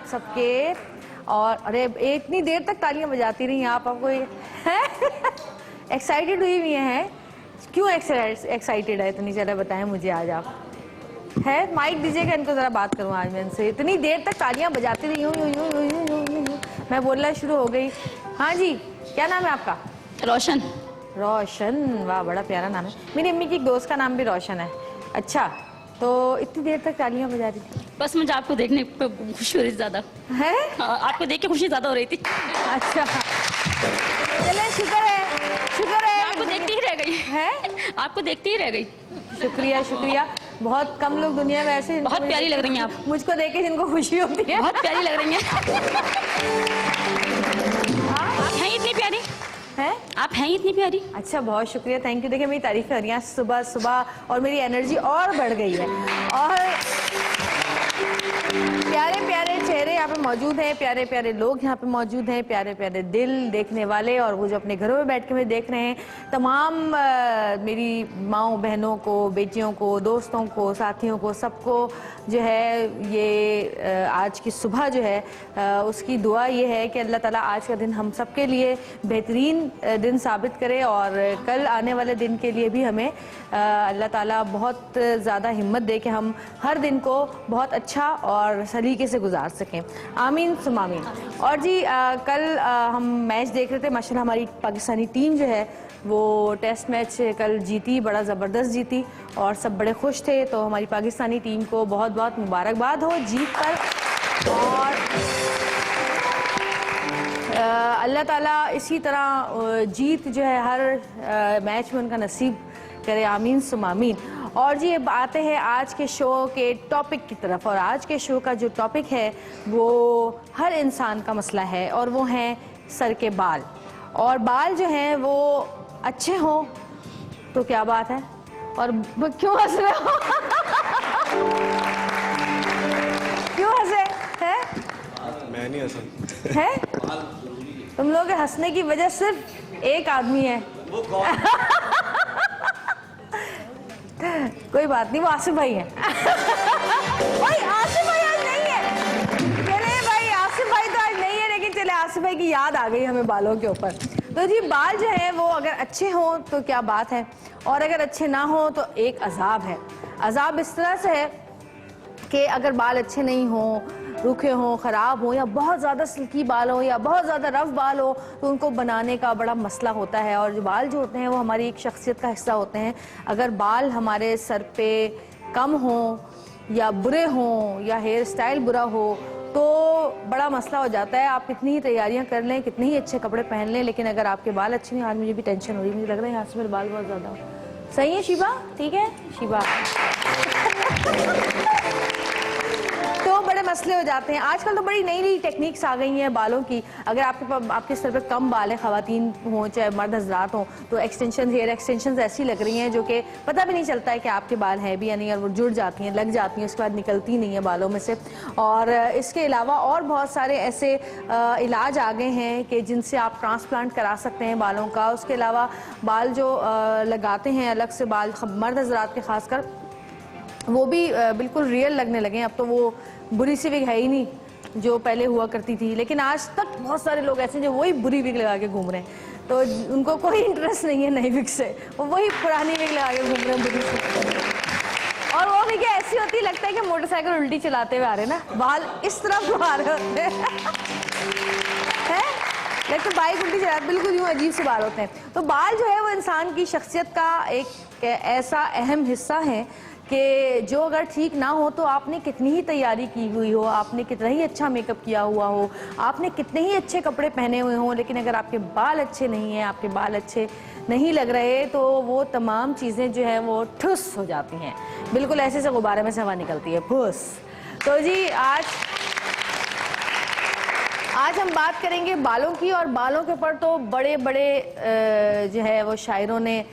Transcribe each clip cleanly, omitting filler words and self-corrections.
आप सबके। और अरे इतनी देर तक तालियां बजाती रही आप, आपको एक्साइटेड हुई हुई हैं? क्यों एक्साइटेड है इतनी, जरा बताएं मुझे आज आप। है माइक दीजिएगा इनको, जरा बात करूं आज मैं इनसे। इतनी देर तक तालियां बजाती रही हूँ, मैं बोलना शुरू हो गई। हाँ जी, क्या नाम है आपका? रोशन। रोशन, वाह बड़ा प्यारा नाम है। मेरी अम्मी की एक दोस्त का नाम भी रोशन है। अच्छा, तो इतनी देर तक तालियां बजा रही थी? बस मुझे आपको देखने पे खुशी हो रही थी ज्यादा। है? हाँ, आपको देख के खुशी ज्यादा हो रही थी। अच्छा, चले शुक्र है आपको देखती ही रह गई है, आपको देखती ही रह गई। शुक्रिया शुक्रिया। बहुत कम लोग दुनिया में ऐसे, बहुत प्यारी लग रही हैं आप मुझको देख के जिनको खुशी होती है। बहुत प्यारी लग रही हैं। आप हैं इतनी प्यारी हैं? आप हैं इतनी प्यारी। अच्छा, बहुत शुक्रिया, थैंक यू। देखिए मेरी तारीफ हो रही है सुबह सुबह, और मेरी एनर्जी और बढ़ गई है। और प्यारे प्यारे चेहरे यहाँ पे मौजूद हैं, प्यारे प्यारे लोग यहाँ पे मौजूद हैं, प्यारे प्यारे दिल देखने वाले, और वो जो अपने घरों में बैठ के मुझे देख रहे हैं, तमाम मेरी माँओं बहनों को, बेटियों को, दोस्तों को, साथियों को, सबको जो है ये आज की सुबह जो है उसकी दुआ ये है कि अल्लाह ताला आज का दिन हम सबके लिए बेहतरीन दिन साबित करे, और कल आने वाले दिन के लिए भी हमें अल्लाह ताला बहुत ज़्यादा हिम्मत दे कि हम हर दिन को बहुत अच्छा और सलीके से गुजार सकें। आमीन सुम आमीन। और जी कल हम मैच देख रहे थे, माशाल्लाह हमारी पाकिस्तानी टीम जो है वो टेस्ट मैच कल जीती, बड़ा ज़बरदस्त जीती, और सब बड़े खुश थे। तो हमारी पाकिस्तानी टीम को बहुत बहुत मुबारकबाद हो जीत पर, और अल्लाह ताला इसी तरह जीत जो है हर मैच में उनका नसीब करे। आमीन सुम आमीन। और जी अब आते हैं आज के शो के टॉपिक की तरफ, और आज के शो का जो टॉपिक है वो हर इंसान का मसला है, और वो हैं सर के बाल। और बाल जो हैं वो अच्छे हों तो क्या बात है, और क्यों हंस रहे हो? क्यों हंसे हैं? मैं नहीं हंसा है? तुम लोग के हंसने की वजह सिर्फ एक आदमी है। वो कौन? कोई बात नहीं, वो आसिफ भाई है। भाई आसिफ भाई आज नहीं है। चले भाई, आसिफ भाई तो आज नहीं है, लेकिन चले आसिफ भाई की याद आ गई हमें बालों के ऊपर। तो जी बाल जो है वो अगर अच्छे हों तो क्या बात है, और अगर अच्छे ना हो तो एक अजाब है। अजाब इस तरह से है कि अगर बाल अच्छे नहीं हों, रूखे हों, ख़राब हों, या बहुत ज़्यादा सिल्की बाल हो, या बहुत ज़्यादा रफ बाल हो, तो उनको बनाने का बड़ा मसला होता है। और जो बाल जो होते हैं वो हमारी एक शख्सियत का हिस्सा होते हैं। अगर बाल हमारे सर पे कम हों, या बुरे हों, या हेयर स्टाइल बुरा हो, तो बड़ा मसला हो जाता है। आप कितनी ही तैयारियां कर लें, कितने ही अच्छे कपड़े पहन लें, लेकिन अगर आपके बाल अच्छे नहीं। आज मुझे भी टेंशन हो रही है, मुझे लग रहा है यहाँ से मेरे बाल बहुत ज़्यादा हो। सही है शिबा? ठीक है शिबा। तो बड़े मसले हो जाते हैं। आजकल तो बड़ी नई नई टेक्निक्स आ गई हैं बालों की। अगर आपके सर पे कम बाल है, ख़वातीन हों चाहे मर्द हजरात हों, तो एक्सटेंशन, हेयर एक्सटेंशन ऐसी लग रही हैं जो कि पता भी नहीं चलता है कि आपके बाल हैं भी या नहीं, और वो जुड़ जाती हैं, लग जाती हैं, उसके बाद निकलती नहीं है बालों में से। और इसके अलावा और बहुत सारे ऐसे इलाज आ गए हैं कि जिनसे आप ट्रांसप्लांट करा सकते हैं बालों का। उसके अलावा बाल जो लगाते हैं अलग से बाल, मर्द हजरात के खासकर, वो भी बिल्कुल रियल लगने लगे हैं। अब तो वो बुरी सी विग है ही नहीं जो पहले हुआ करती थी, लेकिन आज तक बहुत सारे लोग ऐसे जो वही बुरी विग लगा के घूम रहे हैं। तो उनको कोई इंटरेस्ट नहीं है नई विग से, वो वही पुरानी विग लगा के घूम रहे हैं बुरी से। और वो विग ऐसी होती है, लगता है कि मोटरसाइकिल उल्टी चलाते हुए आ रहे हैं ना, बाल इस तरफ आ रहे होते हैं। लगता है बाइक उल्टी चलाते, बिल्कुल यूँ अजीब से बाल होते हैं। तो बाल जो है वो इंसान की शख्सियत का एक ऐसा अहम हिस्सा है कि जो अगर ठीक ना हो तो आपने कितनी ही तैयारी की हुई हो, आपने कितना ही अच्छा मेकअप किया हुआ हो, आपने कितने ही अच्छे कपड़े पहने हुए हों, लेकिन अगर आपके बाल अच्छे नहीं हैं, आपके बाल अच्छे नहीं लग रहे, तो वो तमाम चीज़ें जो हैं वो ठुस हो जाती हैं। बिल्कुल ऐसे से गुब्बारे में से हवा निकलती है, फुस। तो जी आज हम बात करेंगे बालों की, और बालों के ऊपर तो बड़े बड़े जो है वो शायरों ने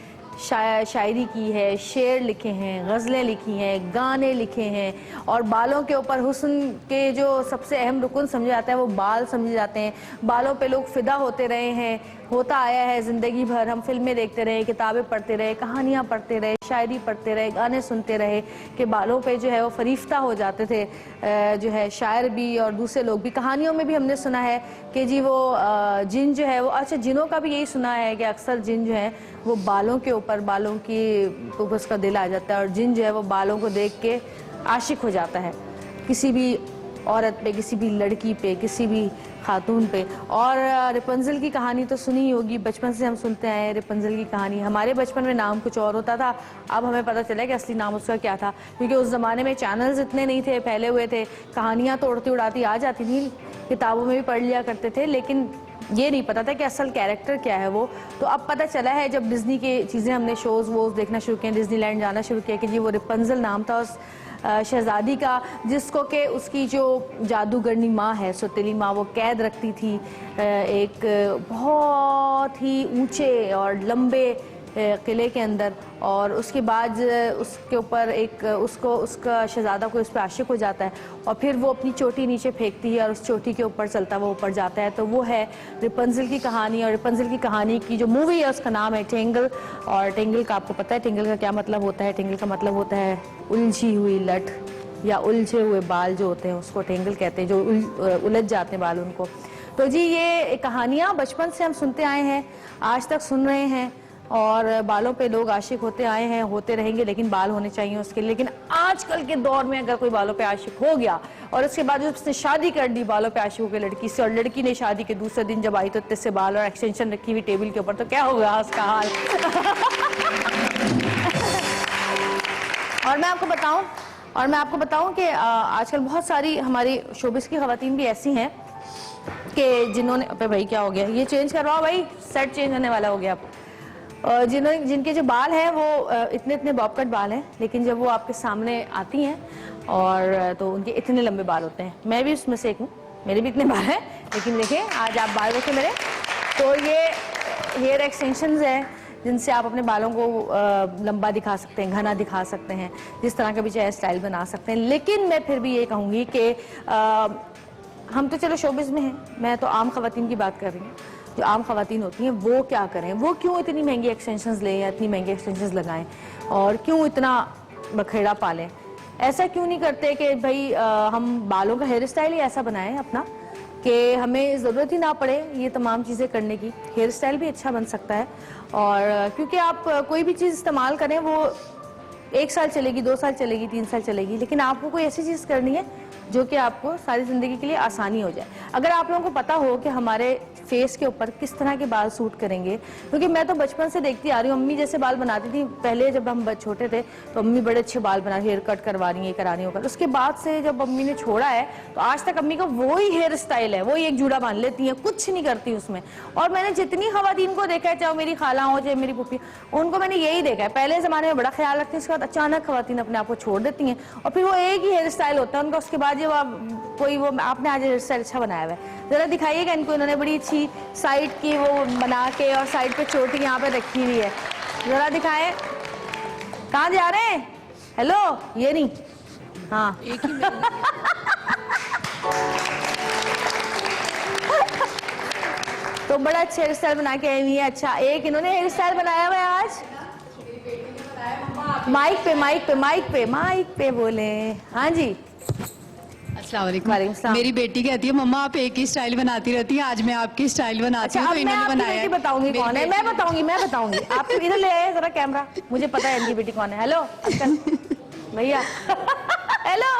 शायरी की है, शेर लिखे हैं, गज़लें लिखी हैं, गाने लिखे हैं। और बालों के ऊपर हुस्न के जो सबसे अहम रुकन समझे जाता है वो बाल समझे जाते हैं। बालों पे लोग फ़िदा होते रहे हैं, होता आया है ज़िंदगी भर। हम फिल्में देखते रहे, किताबें पढ़ते रहे, कहानियाँ पढ़ते रहे, शायरी पढ़ते रहे, गाने सुनते रहे कि बालों पे जो है वो फरीफ्ता हो जाते थे जो है शायर भी और दूसरे लोग भी। कहानियों में भी हमने सुना है कि जी वो जिन जो है वो, अच्छा जिनों का भी यही सुना है कि अक्सर जिन जो है वो बालों के ऊपर, बालों की ऊपर उसका दिल आ जाता है और जिन जो है वो बालों को देख के आशिक हो जाता है किसी भी औरत पे, किसी भी लड़की पे, किसी भी खातून पे। और रेपुंज़ल की कहानी तो सुनी ही होगी, बचपन से हम सुनते आए हैं रेपुंज़ल की कहानी। हमारे बचपन में नाम कुछ और होता था, अब हमें पता चला कि असली नाम उसका क्या था, क्योंकि उस ज़माने में चैनल्स इतने नहीं थे, फैले हुए थे, कहानियाँ तो उड़ती उड़ाती आ जाती थी, किताबों में भी पढ़ लिया करते थे, लेकिन ये नहीं पता था कि असल कैरेक्टर क्या है वो। तो अब पता चला है जब डिज्नी की चीज़ें हमने शोज़ वोज़ देखना शुरू किए, डिज्नीलैंड जाना शुरू किया, कि जी वो रेपुंज़ल नाम था उस शहजादी का, जिसको कि उसकी जो जादूगरनी माँ है, सौतेली माँ, वो कैद रखती थी एक बहुत ही ऊंचे और लंबे किले के अंदर। और उसके बाद उसके ऊपर एक उसका शहजादा को उस पर आशिक हो जाता है और फिर वो अपनी चोटी नीचे फेंकती है और उस चोटी के ऊपर चलता वो ऊपर जाता है। तो वो है रेपुंज़ल की कहानी। और रेपुंज़ल की कहानी की जो मूवी है उसका नाम है टेंगल। और टेंगल का आपको पता है टेंगल का क्या मतलब होता है? टेंगल का मतलब होता है उलझी हुई लट या उलझे हुए बाल जो होते हैं उसको टेंगल कहते हैं, जो उलझ जाते हैं बाल उनको। तो जी ये कहानियाँ बचपन से हम सुनते आए हैं, आज तक सुन रहे हैं और बालों पे लोग आशिक होते आए हैं, होते रहेंगे, लेकिन बाल होने चाहिए उसके लिए। लेकिन आजकल के दौर में अगर कोई बालों पे आशिक हो गया और उसके बाद उसने शादी कर दी बालों पे आशिक होकर लड़की से, और लड़की ने शादी के दूसरे दिन जब आई तो इतने से बाल और एक्सटेंशन रखी हुई टेबल के ऊपर, तो क्या होगा उसका हाल? और मैं आपको बताऊं कि आजकल बहुत सारी हमारी शोबिस की खवातीन भी ऐसी हैं कि जिन्होंने, अबे भाई क्या हो गया, ये चेंज करवाओ भाई, सेट चेंज होने वाला हो गया अब। जिनके जो बाल हैं वो इतने इतने बॉब कट बाल हैं, लेकिन जब वो आपके सामने आती हैं और तो उनके इतने लंबे बाल होते हैं। मैं भी उसमें से एक हूँ, मेरे भी इतने बाल हैं, लेकिन देखें आज आप बाल देखें मेरे, तो ये हेयर एक्सटेंशंस हैं जिनसे आप अपने बालों को लंबा दिखा सकते हैं, घना दिखा सकते हैं, जिस तरह का भी चाहे स्टाइल बना सकते हैं। लेकिन मैं फिर भी ये कहूँगी कि हम तो चलो शोबिज़ में हैं, मैं तो आम खवातीन की बात कर रही हूँ। जो आम खवातीन होती हैं वो क्या करें, वो क्यों इतनी महंगी एक्सटेंशंस लें या इतनी महंगी एक्सटेंशंस लगाएं और क्यों इतना बखेड़ा पालें? ऐसा क्यों नहीं करते कि भाई हम बालों का हेयर स्टाइल ही ऐसा बनाएं अपना कि हमें ज़रूरत ही ना पड़े ये तमाम चीज़ें करने की। हेयर स्टाइल भी अच्छा बन सकता है, और क्योंकि आप कोई भी चीज़ इस्तेमाल करें वो 1 साल चलेगी, 2 साल चलेगी, 3 साल चलेगी, लेकिन आपको कोई ऐसी चीज़ करनी है जो कि आपको सारी ज़िंदगी के लिए आसानी हो जाए। अगर आप लोगों को पता हो कि हमारे फेस के ऊपर किस तरह के बाल सूट करेंगे, क्योंकि मैं तो बचपन से देखती आ रही हूँ, अम्मी जैसे बाल बनाती थी पहले जब हम छोटे थे, तो अम्मी बड़े अच्छे बाल बना, हेयर कट करवा रही है, करा रही होकर। उसके बाद से जब अम्मी ने छोड़ा है तो आज तक अम्मी का वही हेयर स्टाइल है, वही एक जूड़ा बांध लेती हैं, कुछ नहीं करती उसमें। और मैंने जितनी खवातीन को देखा है, चाहे मेरी खाला हो चाहे मेरी पुप्पी, उनको मैंने यही देखा है, पहले ज़माने में बड़ा ख्याल रखती हैं, उसके बाद अचानक खवातीन अपने आप को छोड़ देती हैं और फिर वो एक ही हेयर स्टाइल होता है उनका। उसके बाद जब आप कोई वो, आपने आज हेयर स्टाइल अच्छा बनाया हुआ है, ज़रा दिखाइएगा इनको। इन्होंने बड़ी अच्छी साइड की वो बना के और साइड पे चोटी यहाँ पे रखी हुई है, ज़रा दिखाएं। कहाँ जा रहे हैं? हेलो, ये नहीं, हाँ एक ही तो बड़ा अच्छा हेयर स्टाइल बना के आई हुई है। अच्छा, एक इन्होंने हेयर स्टाइल बनाया हुआ है आज। माइक पे बोले। हाँ जी, अस्सलाम वालेकुम। मेरी बेटी कहती है मम्मा आप एक ही स्टाइल बनाती रहती है, आज मैं आपकी स्टाइल बनाती हूँ। अच्छा, तो इन्होंने बनाया है। बताऊंगी कौन है, मैं बताऊंगी। आप इधर ले आए जरा कैमरा, मुझे पता है इनकी बेटी कौन है। हेलो भैया, हेलो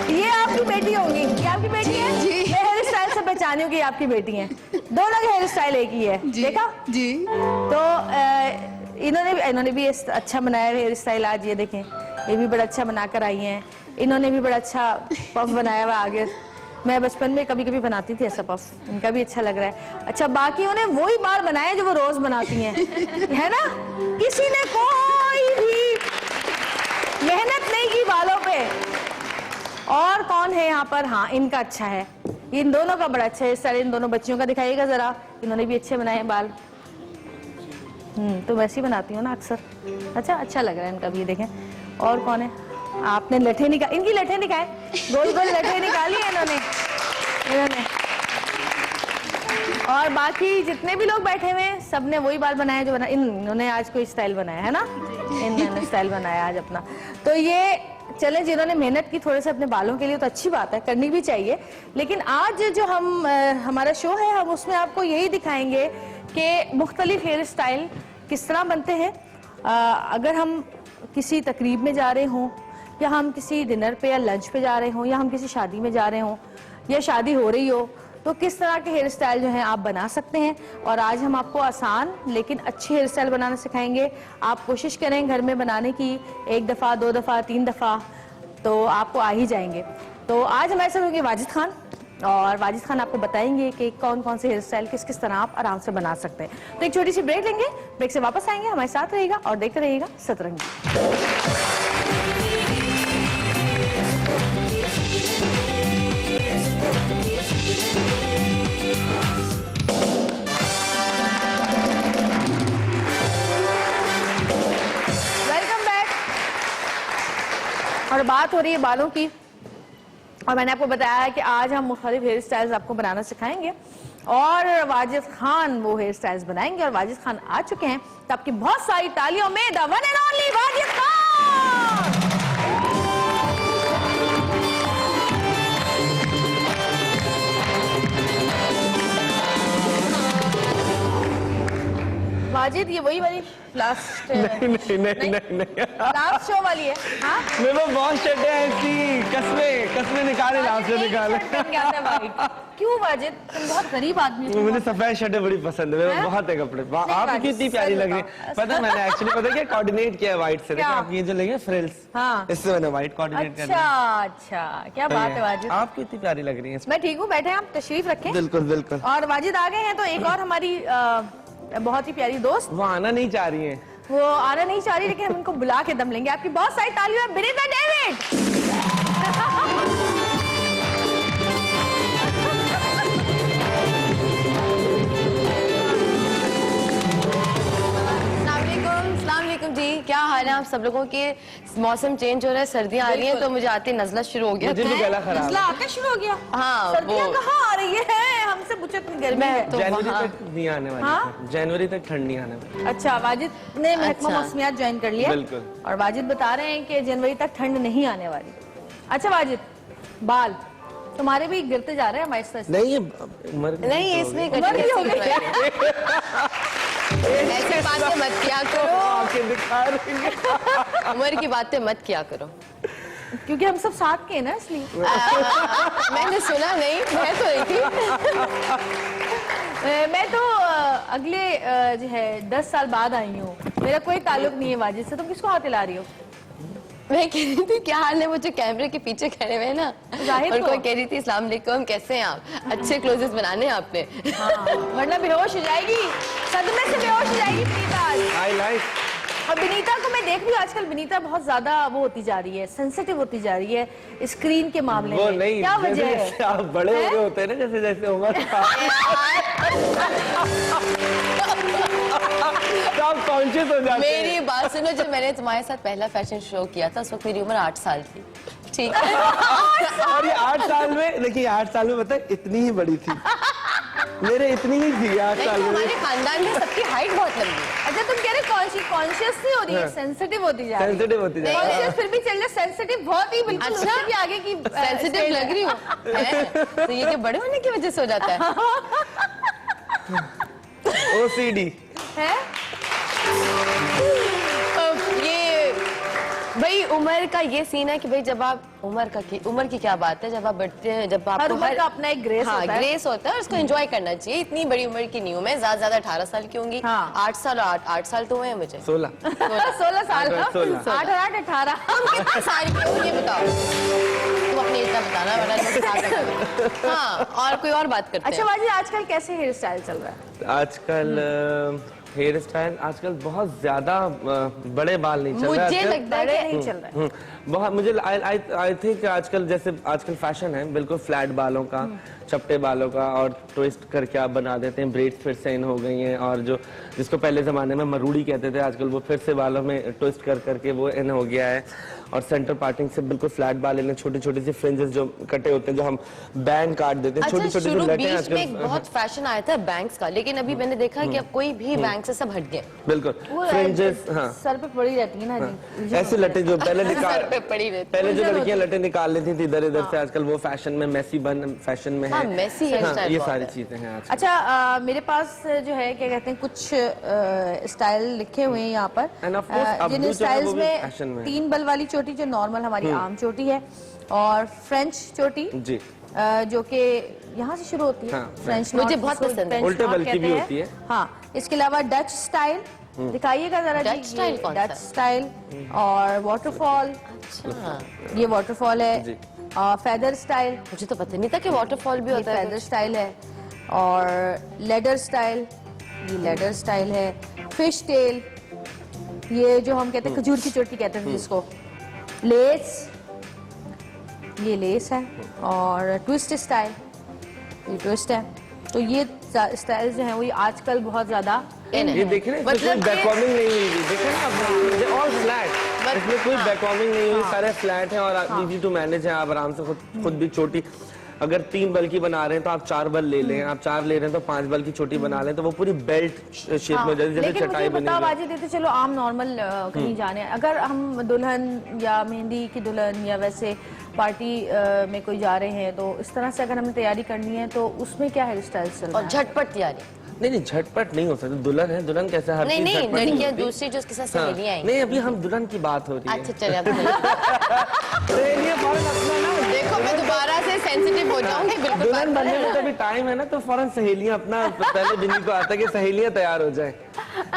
ये आपकी बेटी होंगी, ये आपकी बेटी है जी। मैं हेयर स्टाइल से पहचानी हूँ कि आपकी बेटी है, दोनों का हेयर स्टाइल एक ही है। देखा जी। तो इन्होंने भी अच्छा बनाया हेयर स्टाइल। आज ये देखें, ये भी बड़ा अच्छा बनाकर आई हैं। इन्होंने भी बड़ा अच्छा पफ बनाया हुआ आगे। मैं बचपन में कभी कभी बनाती थी ऐसा पफ, इनका भी अच्छा लग रहा है। अच्छा, बाकी उन्हें वही बाल बनाए जो वो रोज बनाती हैं, है ना? किसी ने कोई भी मेहनत नहीं की बालों पे। और कौन है यहाँ पर? हाँ, इनका अच्छा है, इन दोनों का बड़ा अच्छा है स्टाइल। इन दोनों बच्चियों का दिखाइएगा जरा, इन्होंने भी अच्छे बनाए बाल। तो वैसे ही बनाती हूँ ना अक्सर। अच्छा लग रहा है इनका भी, ये देखें। और कौन है? आपने लठे निकाल, इनकी लठे निकाले, गोल गोल लठे निकाली है इन्होंने। और बाकी जितने भी लोग बैठे हुए हैं सबने वही बाल बनाया जो बना, इन्होंने आज कोई स्टाइल बनाया है ना, इन्होंने स्टाइल बनाया आज अपना। तो ये चले, जिन्होंने मेहनत की थोड़े से अपने बालों के लिए तो अच्छी बात है, करनी भी चाहिए। लेकिन आज जो हमारा शो है, हम उसमें आपको यही दिखाएंगे कि मुख्तलिफ हेयर स्टाइल किस तरह बनते हैं। अगर हम किसी तकरीब में जा रहे हों, या हम किसी डिनर पे या लंच पे जा रहे हों, या हम किसी शादी में जा रहे हों, या शादी हो रही हो, तो किस तरह के हेयर स्टाइल जो हैं आप बना सकते हैं। और आज हम आपको आसान लेकिन अच्छे हेयर स्टाइल बनाना सिखाएंगे। आप कोशिश करें घर में बनाने की, 1 दफ़ा 2 दफ़ा 3 दफ़ा, तो आपको आ ही जाएंगे। तो आज हमारे साथ होंगे वाजिद खान, और वाजिद खान आपको बताएंगे कि कौन कौन से हेयर स्टाइल किस किस तरह आप आराम से बना सकते हैं। तो एक छोटी सी ब्रेक लेंगे, ब्रेक से वापस आएंगे, हमारे साथ रहेगा और देखते रहिएगा सतरंगी। और बात हो रही है बालों की, और मैंने आपको बताया है कि आज हम मुख्तलिफ हेयर स्टाइल्स आपको बनाना सिखाएंगे, और वाजिद खान वो हेयर स्टाइल्स बनाएंगे। और वाजिद खान आ चुके हैं, तो आपकी बहुत सारी तालियों में the one and only Wajid Khan. Wajid, ये वही वाली लास्ट लास्ट शो वाली है? हाँ, मेरे पास बहुत शर्टें हैं ऐसी, कसमें निकाले, लास्ट से निकाले। क्यों वाजिद, तुम बहुत गरीब आदमी हो। मुझे सफेद शर्टें बड़ी पसंद है, मेरे पास बहुत है कपड़े। आप कितनी प्यारी लग रही है। पता है मैंने एक्चुअली पता क्या कोऑर्डिनेट किया है व्हाइट से, देखिए आप ये जो लेंगे फ्रिल्स, हाँ, इससे मैंने व्हाइट कोऑर्डिनेट कर दिया। अच्छा, क्या बात है वाजिद। आप कितनी प्यारी लग रही हैं। मैं ठीक हूँ, बैठे हैं, आप तशरीफ रखें। बिल्कुल बिल्कुल। और वाजिद आ गए हैं, तो एक और हमारी बहुत ही प्यारी दोस्त, वो आना नहीं चाह रही है, वो आना नहीं चाह रही, लेकिन हम उनको बुला के दम लेंगे। आपकी बहुत सारी तालियां, बिनीता डेविड। जी, क्या हाल है आप सब लोगों के। मौसम चेंज हो रहा है, सर्दियां आ रही हैं, तो मुझे आते नजला शुरू हो गया। मुझे भी गला खराब नजला आते शुरू हो गया। हाँ, सर्दियां कहाँ आ रही है, हमसे पूछो इतनी गर्मी है। तो जनवरी तक नहीं आने वाली। हाँ? जनवरी तक ठंड नहीं आने वाली। अच्छा, वाजिद ने महकमा मौसमियात ज्वाइन कर लिया। बिल्कुल। और वाजिद बता रहे हैं कि जनवरी तक ठंड नहीं आने वाली। अच्छा वाजिद, बाल तुम्हारे भी गिरते जा रहे हैं हमारे साथ। नहीं, उम्र नहीं, इसमें उम्र भी हो गई है। ऐसी बातें मत किया करो, आंखें दिखा रही हैं। उम्र की बातें मत किया करो, क्योंकि हम सब साथ के हैं ना, इसलिए। मैंने सुना नहीं, मैं तो नहीं थी। मैं तो अगले जो है 10 साल बाद आई हूँ, मेरा कोई ताल्लुक नहीं है वाजिद से। तुम किसको हाथ हिला रही हो? मैं कह रही थी क्या हाल है, वो जो कैमरे के पीछे खड़े हुए हैं ना, उनको कह रही थी अस्सलाम वालेकुम, कैसे हैं आप, अच्छे क्लोजेस बनाने हैं आपने। हाँ, वरना बेहोश हो जाएगी, सदमे से बेहोश हो जाएगी बिनीता आज। I like. और बिनीता को मैं देख रही हूँ आजकल, बिनीता बहुत ज्यादा वो होती जा रही है, सेंसिटिव होती जा रही है स्क्रीन के मामले वो में। नहीं, क्या वजह है? जैसे आप बड़े हो गए होते हैं ना, जैसे जैसे उम्र आप कॉन्शियस हो जाते हैं। मेरी बात सुनो, जब मैंने तुम्हारे साथ पहला फैशन शो किया था, उस वक्त मेरी उम्र 8 साल थी, ठीक है। और ये 8 साल में, देखिए 8 साल में पता है इतनी ही बड़ी थी, मेरे इतनी ही थी 8 साल में। हमारे खानदान में सबकी हाइट बहुत लंबी है। अच्छा, तुम कह रहे कॉन्शियस नहीं हो रही है, सेंसिटिव होती जा रही है। सेंसिटिव होती जा रही है। कॉन्शियस फिर भी चल रहा, सेंसिटिव बहुत ही बिल्कुल अच्छा, उससे भी आगे की सेंसिटिव लग रही हूँ, तो ये कि बड़े होने की वजह से हो जाता है। OCD है। ये भाई उम्र का ये सीन है कि भाई जब आप उम्र की क्या बात है, जब आप बढ़ते हैं, जब आप हर उम्र का अपना एक ग्रेस होता है। ग्रेस होता है, उसको एंजॉय करना चाहिए। इतनी बड़ी उम्र की नहीं हूँ मैं, ज्यादा 18 साल की होंगी। हाँ। 8 साल तो हुए हैं मुझे। 16 16 साल, 16 8 8 18। तुम कितने साल की हो ये बताओ, तुम अपनी इतना बताना, वरना लोग हिसाब लगाएंगे। हाँ, और कोई और बात करते हैं। अच्छा बाजी, आजकल कैसे हेयर स्टाइल चल रहा है? आजकल हेयर स्टाइल आजकल बहुत ज्यादा बड़े बाल नहीं चल रहे मुझे आजकल। लगता है नहीं चल रहा है। बहुत मुझे आई थिंक आजकल जैसे आजकल फैशन है बिल्कुल फ्लैट बालों का, चपटे बालों का, और ट्विस्ट करके आप बना देते हैं। ब्रेड्स फिर से इन हो गई हैं, और जो जिसको पहले जमाने में मरूड़ी कहते थे आजकल वो फिर से बालों में ट्विस्ट कर करके वो इन हो गया है। और सेंटर पार्टिंग से बिल्कुल फ्लैट बाल लेने, छोटे छोटे से फ्रिंजेस जो कटे होते हैं, जो हम बैंग काट देते हैं, छोटी अच्छा, छोटी शुरू जो लटें बीच में आजकल। एक बहुत फैशन आया था बैंक्स का, लेकिन अभी मैंने देखा कि अब कोई भी बैंक से सब हट गए। बिल्कुल वो फ्रिंजेस, हाँ सर पे पड़ी रहती है ना जी। ऐसी लटें जो पहले निकाल सर पे पड़ी रहती पहले जो लड़कियां लटें निकाल लेती थी इधर इधर से, आजकल वो फैशन में मेसी बन फैशन में हाँ, है। मेसी हेयर स्टाइल ये बहुत सारी है। चीजें हैं आज। अच्छा, मेरे पास जो है क्या कहते हैं कुछ स्टाइल लिखे हुए हैं यहाँ पर, And of course, अब जिन जो है स्टाइल्स वो भी fashion में में है। 3 बल वाली चोटी जो नॉर्मल हमारी आम चोटी है, और फ्रेंच चोटी जी जो कि यहाँ से शुरू होती है। हाँ, फ्रेंच मुझे नॉट, बहुत जिसको पसंद है। फ्रेंच उल्टे नॉट बल की कहते भी हैं। होती है। हाँ, इसके अलावा डच स्टाइल दिखाइएगा जरा जी। डच स्टाइल कौन सा डच है? स्टाइल और वाटरफॉल, अच्छा, ये वाटरफॉल है। जी। फेदर स्टाइल, मुझे तो पता नहीं था कि वाटरफॉल भी ये होता है। फेदर स्टाइल है। और लेडर स्टाइल, ये लेडर स्टाइल है। फिश टेल, ये जो हम कहते हैं खजूर की चोटी कहते हैं जिसको। लेस, ये लेस है। और ट्विस्ट स्टाइल, ये ट्विस्ट है। तो ये स्टाइल जो है वो आजकल बहुत ज्यादा ये देखे ना, इसमें कोई मतलब बैकॉमिंग नहीं हुई थी, देखे ना आपने, ऑल फ्लैट, इसमें कोई बैकॉमिंग नहीं हुई, सारे फ्लैट हैं और इजी टू मैनेज है। आप आराम से खुद भी छोटी, अगर 3 बल की बना रहे हैं तो आप 4 बल ले लें, आप 4 ले रहे हैं तो 5 बल की छोटी बना लें, तो वो पूरी बेल्ट शेप में हो जाती है, जैसे लेकिन चटाई मुझे बनी बताओ है। बाजी देते चलो आम नॉर्मल कहीं जाने, अगर हम दुल्हन या मेहंदी की दुल्हन या वैसे पार्टी में कोई जा रहे हैं, तो इस तरह से अगर हमें तैयारी करनी है तो उसमें क्या हेयर स्टाइल चल रहा और है? झटपट तैयारी। नहीं झटपट नहीं हो सकता, दुल्हन है, दुल्हन कैसे हर नहीं चीज नहीं, झटपट नहीं लड़कियां होती। दूसरी जो उसके साथ हाँ, सहेलियां आएंगी। नहीं अभी हम दुल्हन की बात हो रही है। अच्छा चलिए, अब सहेलियां फौरन अपना ना, देखो मैं दोबारा से सेंसिटिव हो जाऊंगी। बिल्कुल दुल्हन बनने में तो अभी टाइम है ना, तो फौरन सहेलियां अपना, पहले बिन्नी को आता है कि सहेलियां तैयार हो जाए।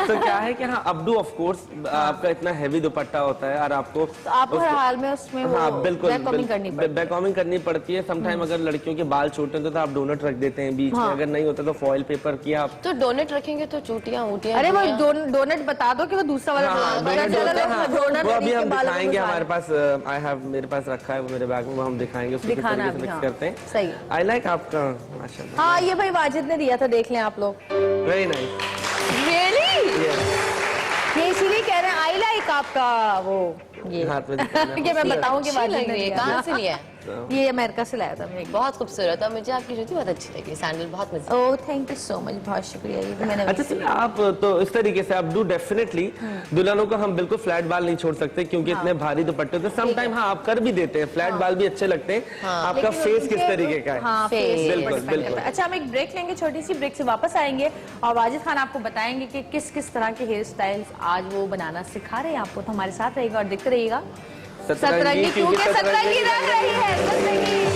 तो क्या है कि हाँ, अबडू ऑफ कोर्स आपका इतना हैवी दुपट्टा होता है और आपको तो आपको हर हाल में उसमें हाँ बिल्कुल बैककॉमिंग करनी पड़ती है। बैककॉमिंग करनी पड़ती है। समटाइम अगर लड़कियों के बाल छोटे होते तो आप डोनट रख देते हैं बीच में, अगर नहीं होता तो फॉइल पेपर किया आप। तो डोनेट रखेंगे तो चूटियां ऊटियां। अरे वो डोनट बता दो कि वो दूसरा वाला हाँ, डोनट डोनट होता है, हाँ, डोनट वो अभी हम बालों में दिखाएंगे, घुसा हमारे पास मेरे पास रखा है वो मेरे बैग में, वो हम दिखाएंगे उसको किस दिखाना तरीके से अभी, मिक्स हाँ, करते हैं। सही है। आई लाइक आपका, माशाल्लाह, हाँ, ये भाई वाजिद ने दिया था, देख लें आप लोग। Very nice. ये इसीलिए कह रहे हैं आई लाइक आपका वो ये हाथ में दिखाना है। कि मैं बताऊं कि अच्छी वाजिद लग ने रही है। दिया। कहाँ से लिया है? ये अमेरिका से लाया था मैंने। बहुत खूबसूरत है, मुझे आपकी जूती बहुत अच्छी लगी, सैंडल बहुत मजे। Oh thank you so much, बहुत शुक्रिया। ये तो मैंने अच्छा चलिए, आप तो इस तरीके से आप डू डेफिनेटली, दुल्हनों को हम बिल्कुल फ्लैट बाल नहीं छोड़ सकते क्योंकि इतने भारी दुपट्टे होते हैं। सम टाइम हाँ आप कर भी देते हैं, फ्लैट बाल भी अच्छे लगते हैं। आपका लेकिन फेस किस उनके- तरीके का है? हाँ, Face, face बिल्कुल, पर depend बिल्कुल। करता है। अच्छा, हम एक ब्रेक लेंगे, छोटी सी ब्रेक से वापस आएंगे और वाजिद खान आपको बताएंगे कि किस किस तरह के हेयर स्टाइल्स आज वो बनाना सिखा रहे हैं आपको। तो हमारे साथ रहेगा और देखते रहिएगा सतरंगी, क्योंकि सतरंगी रंग रही है सतरंगी।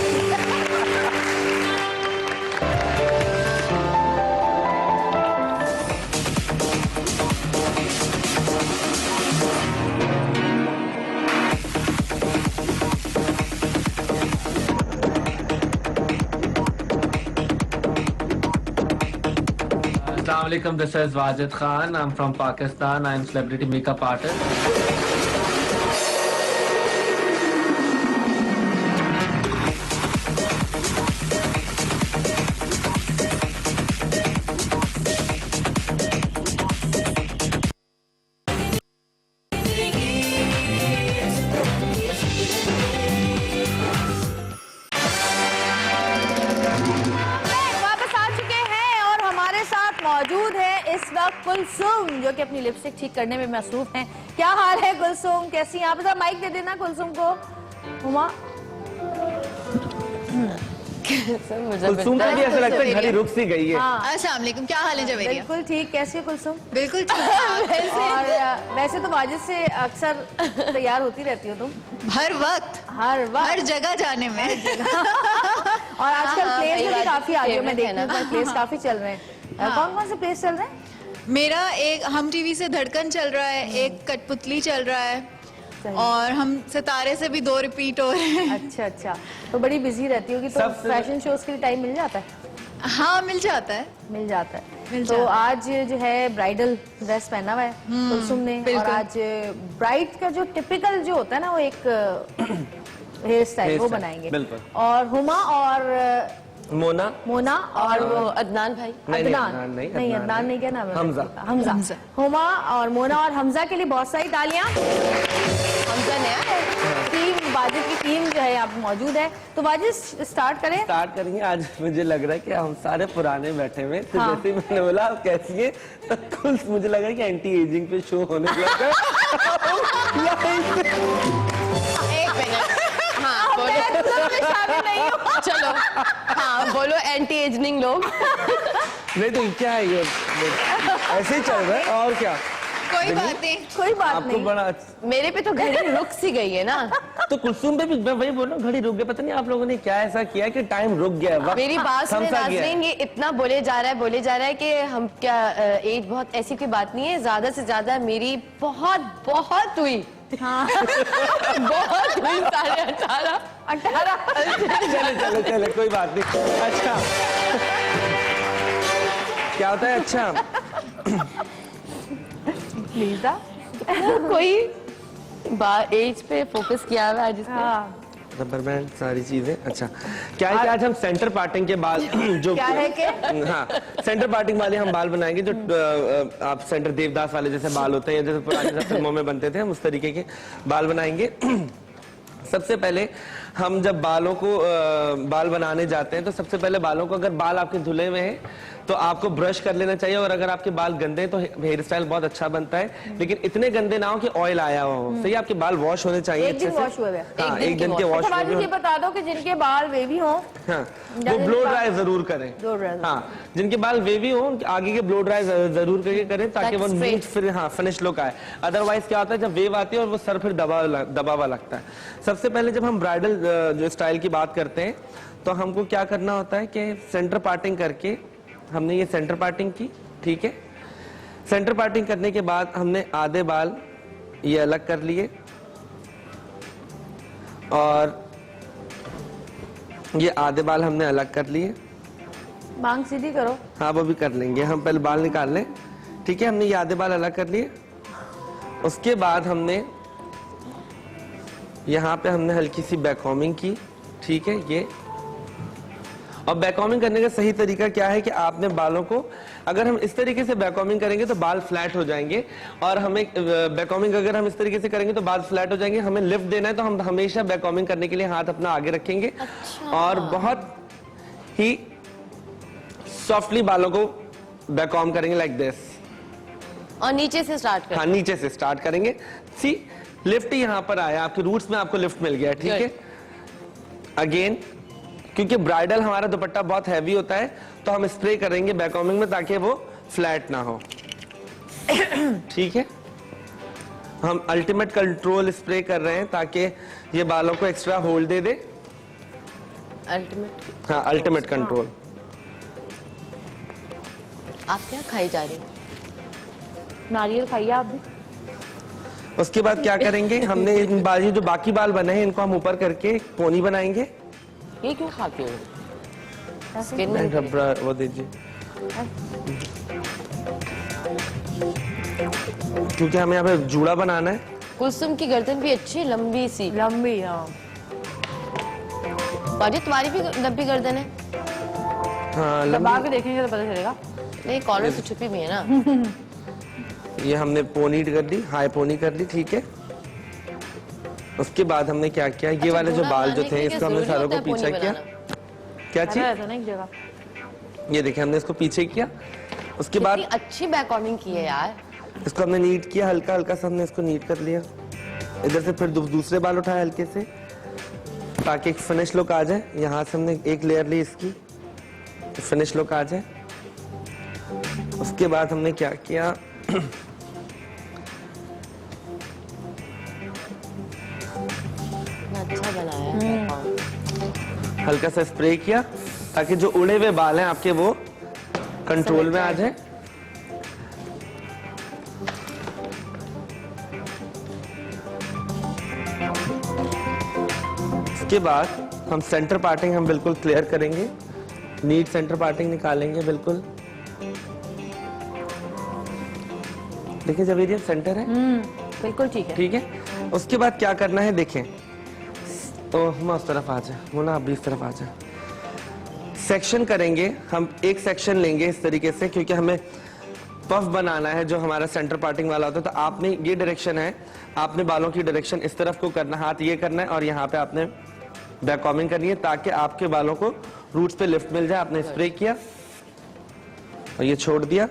Assalamualaikum, this is Wajid Khan. I'm from Pakistan. I'm celebrity makeup artist. वापस आ चुके हैं और हमारे साथ मौजूद है इस वक्त कुलसुम, जो कि अपनी लिपस्टिक ठीक करने में मसरूफ हैं। क्या हाल है कुलसुम, कैसी हैं आप? जरा माइक दे देना कुलसुम को। हुमा, कुलसुम का भी ऐसा लगता है घड़ी रुक सी गई है। अस्सलाम वालेकुम, क्या हाल है जवेरिया? बिल्कुल ठीक। कैसी है कुलसुम? बिल्कुल ठीक। और वैसे तो वाजिद से अक्सर तैयार होती रहती हो तुम हर वक्त हर वक्त हर जगह जाने में। और आजकल हाँ, प्लेस सही में भी बात है, काफी आ गई हो, मैं favorite है देखती हूँ ना। प्लेस काफी चल रहे हैं। कौन कौन से प्लेस चल रहे हैं? मेरा एक हम टीवी से धड़कन चल रहा है, एक कठपुतली चल रहा है, और हम सितारे से भी 2 रिपीट हो रहे हैं। अच्छा अच्छा, तो बड़ी बिजी रहती होगी, तो सबसे- फैशन शोज के लिए टाइम मिल जाता है? हाँ मिल जाता है। मिल जाता है। तो आज जो है ब्राइडल ड्रेस पहना हुआ है कुलसुम ने, और आज ब्राइड का जो टिपिकल जो होता है ना वो एक हेयर स्टाइल वो बनाएंगे। बिल्कुल। और हुमा और मोना और वो अदनान भाई, अदनान नहीं, क्या नाम है? हमजा। हुमा और मोना और हमजा के लिए बहुत सारी तालियां। हमजा नया है। टीम वाजिद की टीम जो है यहाँ पे मौजूद है, तो वाजिद स्टार्ट करेंगे। आज मुझे लग रहा है कि हम सारे पुराने बैठे हुए, तो हाँ। जैसे ही मैंने बोला आप कैसी है, तो कुल मुझे लगा कि एंटी एजिंग पे शो होने लगा। एक मिनट, हाँ बोलो, चलो हाँ बोलो, एंटी एजिंग लोग। नहीं तो क्या है ये, ऐसे ही चल रहा है और क्या। कोई बात नहीं, कोई बात आपको नहीं। बड़ा मेरे पे तो घड़ी रुक सी गई है ना। तो कुलसुम पे भी मैं वही बोल रहा हूँ, घड़ी रुक गई। पता नहीं आप लोगों ने क्या ऐसा किया कि टाइम रुक गया, वक्त मेरी बात सुने थमसा गया है। नाज़रीन, ये इतना बोले जा रहा है कि हम क्या एज बहुत, ऐसी कोई बात नहीं है। ज्यादा से ज्यादा मेरी बहुत हुई। हाँ। बहुत हुई, 18.5। चले कोई बात नहीं। अच्छा क्या होता है, अच्छा लीजा कोई एज पे फोकस किया हुआ है जिसने। हाँ। रबर बैंड सारी चीजें। अच्छा क्या है कि आज हम सेंटर पार्टिंग के बाल जो क्या है कि हाँ सेंटर पार्टिंग वाले हम बाल बनाएंगे, जो आप सेंटर देवदास वाले जैसे बाल होते हैं, या जैसे पुरानी फिल्मों में बनते थे, हम उस तरीके के बाल बनाएंगे। सबसे पहले हम जब बालों को बाल बनाने जाते हैं, तो सबसे पहले बालों को, अगर बाल आपके धुले हुए हैं तो आपको ब्रश कर लेना चाहिए, और अगर आपके बाल गंदे हैं तो हेयर स्टाइल बहुत अच्छा बनता है, लेकिन इतने गंदे ना हो कि ऑयल आया हो। सही, आपके बाल वॉश होने चाहिए एक दिन अच्छे से। वॉश हुए हुए। हाँ, एक दिन के वॉश अच्छा वाजिद ये बता दो कि जिनके बाल वेवी हों, हाँ, वो ब्लो ड्राई जरूर करें। हाँ, जिनके बाल वेवी हो आगे के ब्लो ड्राई जरूर करके करें, ताकि वो नीट फिर हाँ फिनिश लुक आए। अदरवाइज क्या होता है, जब वेव आती है और वो सर फिर दबावा लगता है। सबसे पहले जब हम ब्राइडल जो स्टाइल की बात करते हैं, तो हमको क्या करना होता है कि सेंटर पार्टिंग करके, हमने ये सेंटर पार्टिंग की, ठीक है। सेंटर पार्टिंग करने के बाद हमने आधे बाल ये अलग कर लिए, और ये आधे बाल हमने अलग कर लिए। मांग सीधी करो। हाँ वो भी कर लेंगे, हम पहले बाल निकाल लें, ठीक है। हमने ये आधे बाल अलग कर लिए। उसके बाद हमने यहाँ पे हमने हल्की सी बैककॉमिंग की, ठीक है। ये और बैककॉमिंग करने का सही तरीका क्या है कि आपने बालों को, अगर हम इस तरीके से बैककॉमिंग करेंगे तो बाल फ्लैट हो जाएंगे, और हमें बैककॉमिंग अगर हम इस तरीके से करेंगे तो बाल फ्लैट हो जाएंगे। हमें लिफ्ट देना है तो हम हमेशा बैककॉमिंग करने के लिए हाथ अपना आगे रखेंगे। अच्छा। और बहुत ही सॉफ्टली बालों को बैककॉम करेंगे, लाइक दिस। और नीचे से स्टार्ट कर। हाँ, नीचे से स्टार्ट करेंगे। सी, लिफ्ट यहाँ पर आया, आपके रूट्स में आपको लिफ्ट मिल गया, ठीक है। अगेन, क्योंकि ब्राइडल हमारा दुपट्टा बहुत हैवी होता है, तो हम स्प्रे करेंगे बैककॉमिंग में, ताकि वो फ्लैट ना हो, ठीक है। हम अल्टीमेट कंट्रोल स्प्रे कर रहे हैं ताकि ये बालों को एक्स्ट्रा होल्ड दे दे। अल्टीमेट, हाँ, अल्टीमेट कंट्रोल। आप क्या खाई जा रही हो? नारियल खाइए आप भी। उसके बाद क्या करेंगे, हमने इन बाल, जो बाकी बाल बने हैं, इनको हम ऊपर करके एक पोनी बनाएंगे। ये क्यों खाती हो? स्किन में रबर वो दीजिए, क्योंकि हमें यहाँ पे जूड़ा बनाना है। कुलसुम की गर्दन भी अच्छी लंबी सी। लंबी, हाँ। बाजी तुम्हारी भी लंबी गर्दन है? हाँ, दबा के देखेंगे तो पता चलेगा। नहीं, कॉलर से छुपी भी है ना। ये हमने पोनी कर दी, हाई पोनी कर दी, ठीक है। उसके बाद हमने क्या किया, ये वाले जो बाल जो थे, इसको हमने सारों को पीछे किया। क्या चीज? ऐसा ना एक जगह। ये देखिए, हमने इसको पीछे किया। उसके बाद कितनी अच्छी बैककॉमिंग की है यार। इसको हमने नीट किया, हल्का हल्का सा हमने इसको नीट कर लिया। इधर से फिर दूसरे बाल उठाए हल्के से, ताकि एक फिनिश लुक आ जाए। यहाँ से हमने एक लेयर ली इसकी, फिनिश लुक आ जाए। उसके बाद हमने क्या किया, अच्छा बनाया। हल्का सा स्प्रे किया, ताकि जो उड़े हुए बाल हैं आपके वो कंट्रोल में आ जाए। उसके बाद हम सेंटर पार्टिंग हम बिल्कुल क्लियर करेंगे, नीट सेंटर पार्टिंग निकालेंगे बिल्कुल। देखिए जवेरिया सेंटर है, बिल्कुल ठीक है। ठीक है। उसके बाद क्या करना है देखें, तो हम उस तरफ आ जाए, वो ना आप भी इस तरफ आ जाए। सेक्शन करेंगे हम, एक सेक्शन लेंगे इस तरीके से, क्योंकि हमें पफ बनाना है जो हमारा सेंटर पार्टिंग वाला होता है। तो आपने ये डायरेक्शन है, आपने बालों की डायरेक्शन इस तरफ को करना, हाथ ये करना है और यहाँ पे आपने बैक कॉमिंग करनी है ताकि आपके बालों को रूट्स पे लिफ्ट मिल जाए। आपने स्प्रे किया और ये छोड़ दिया,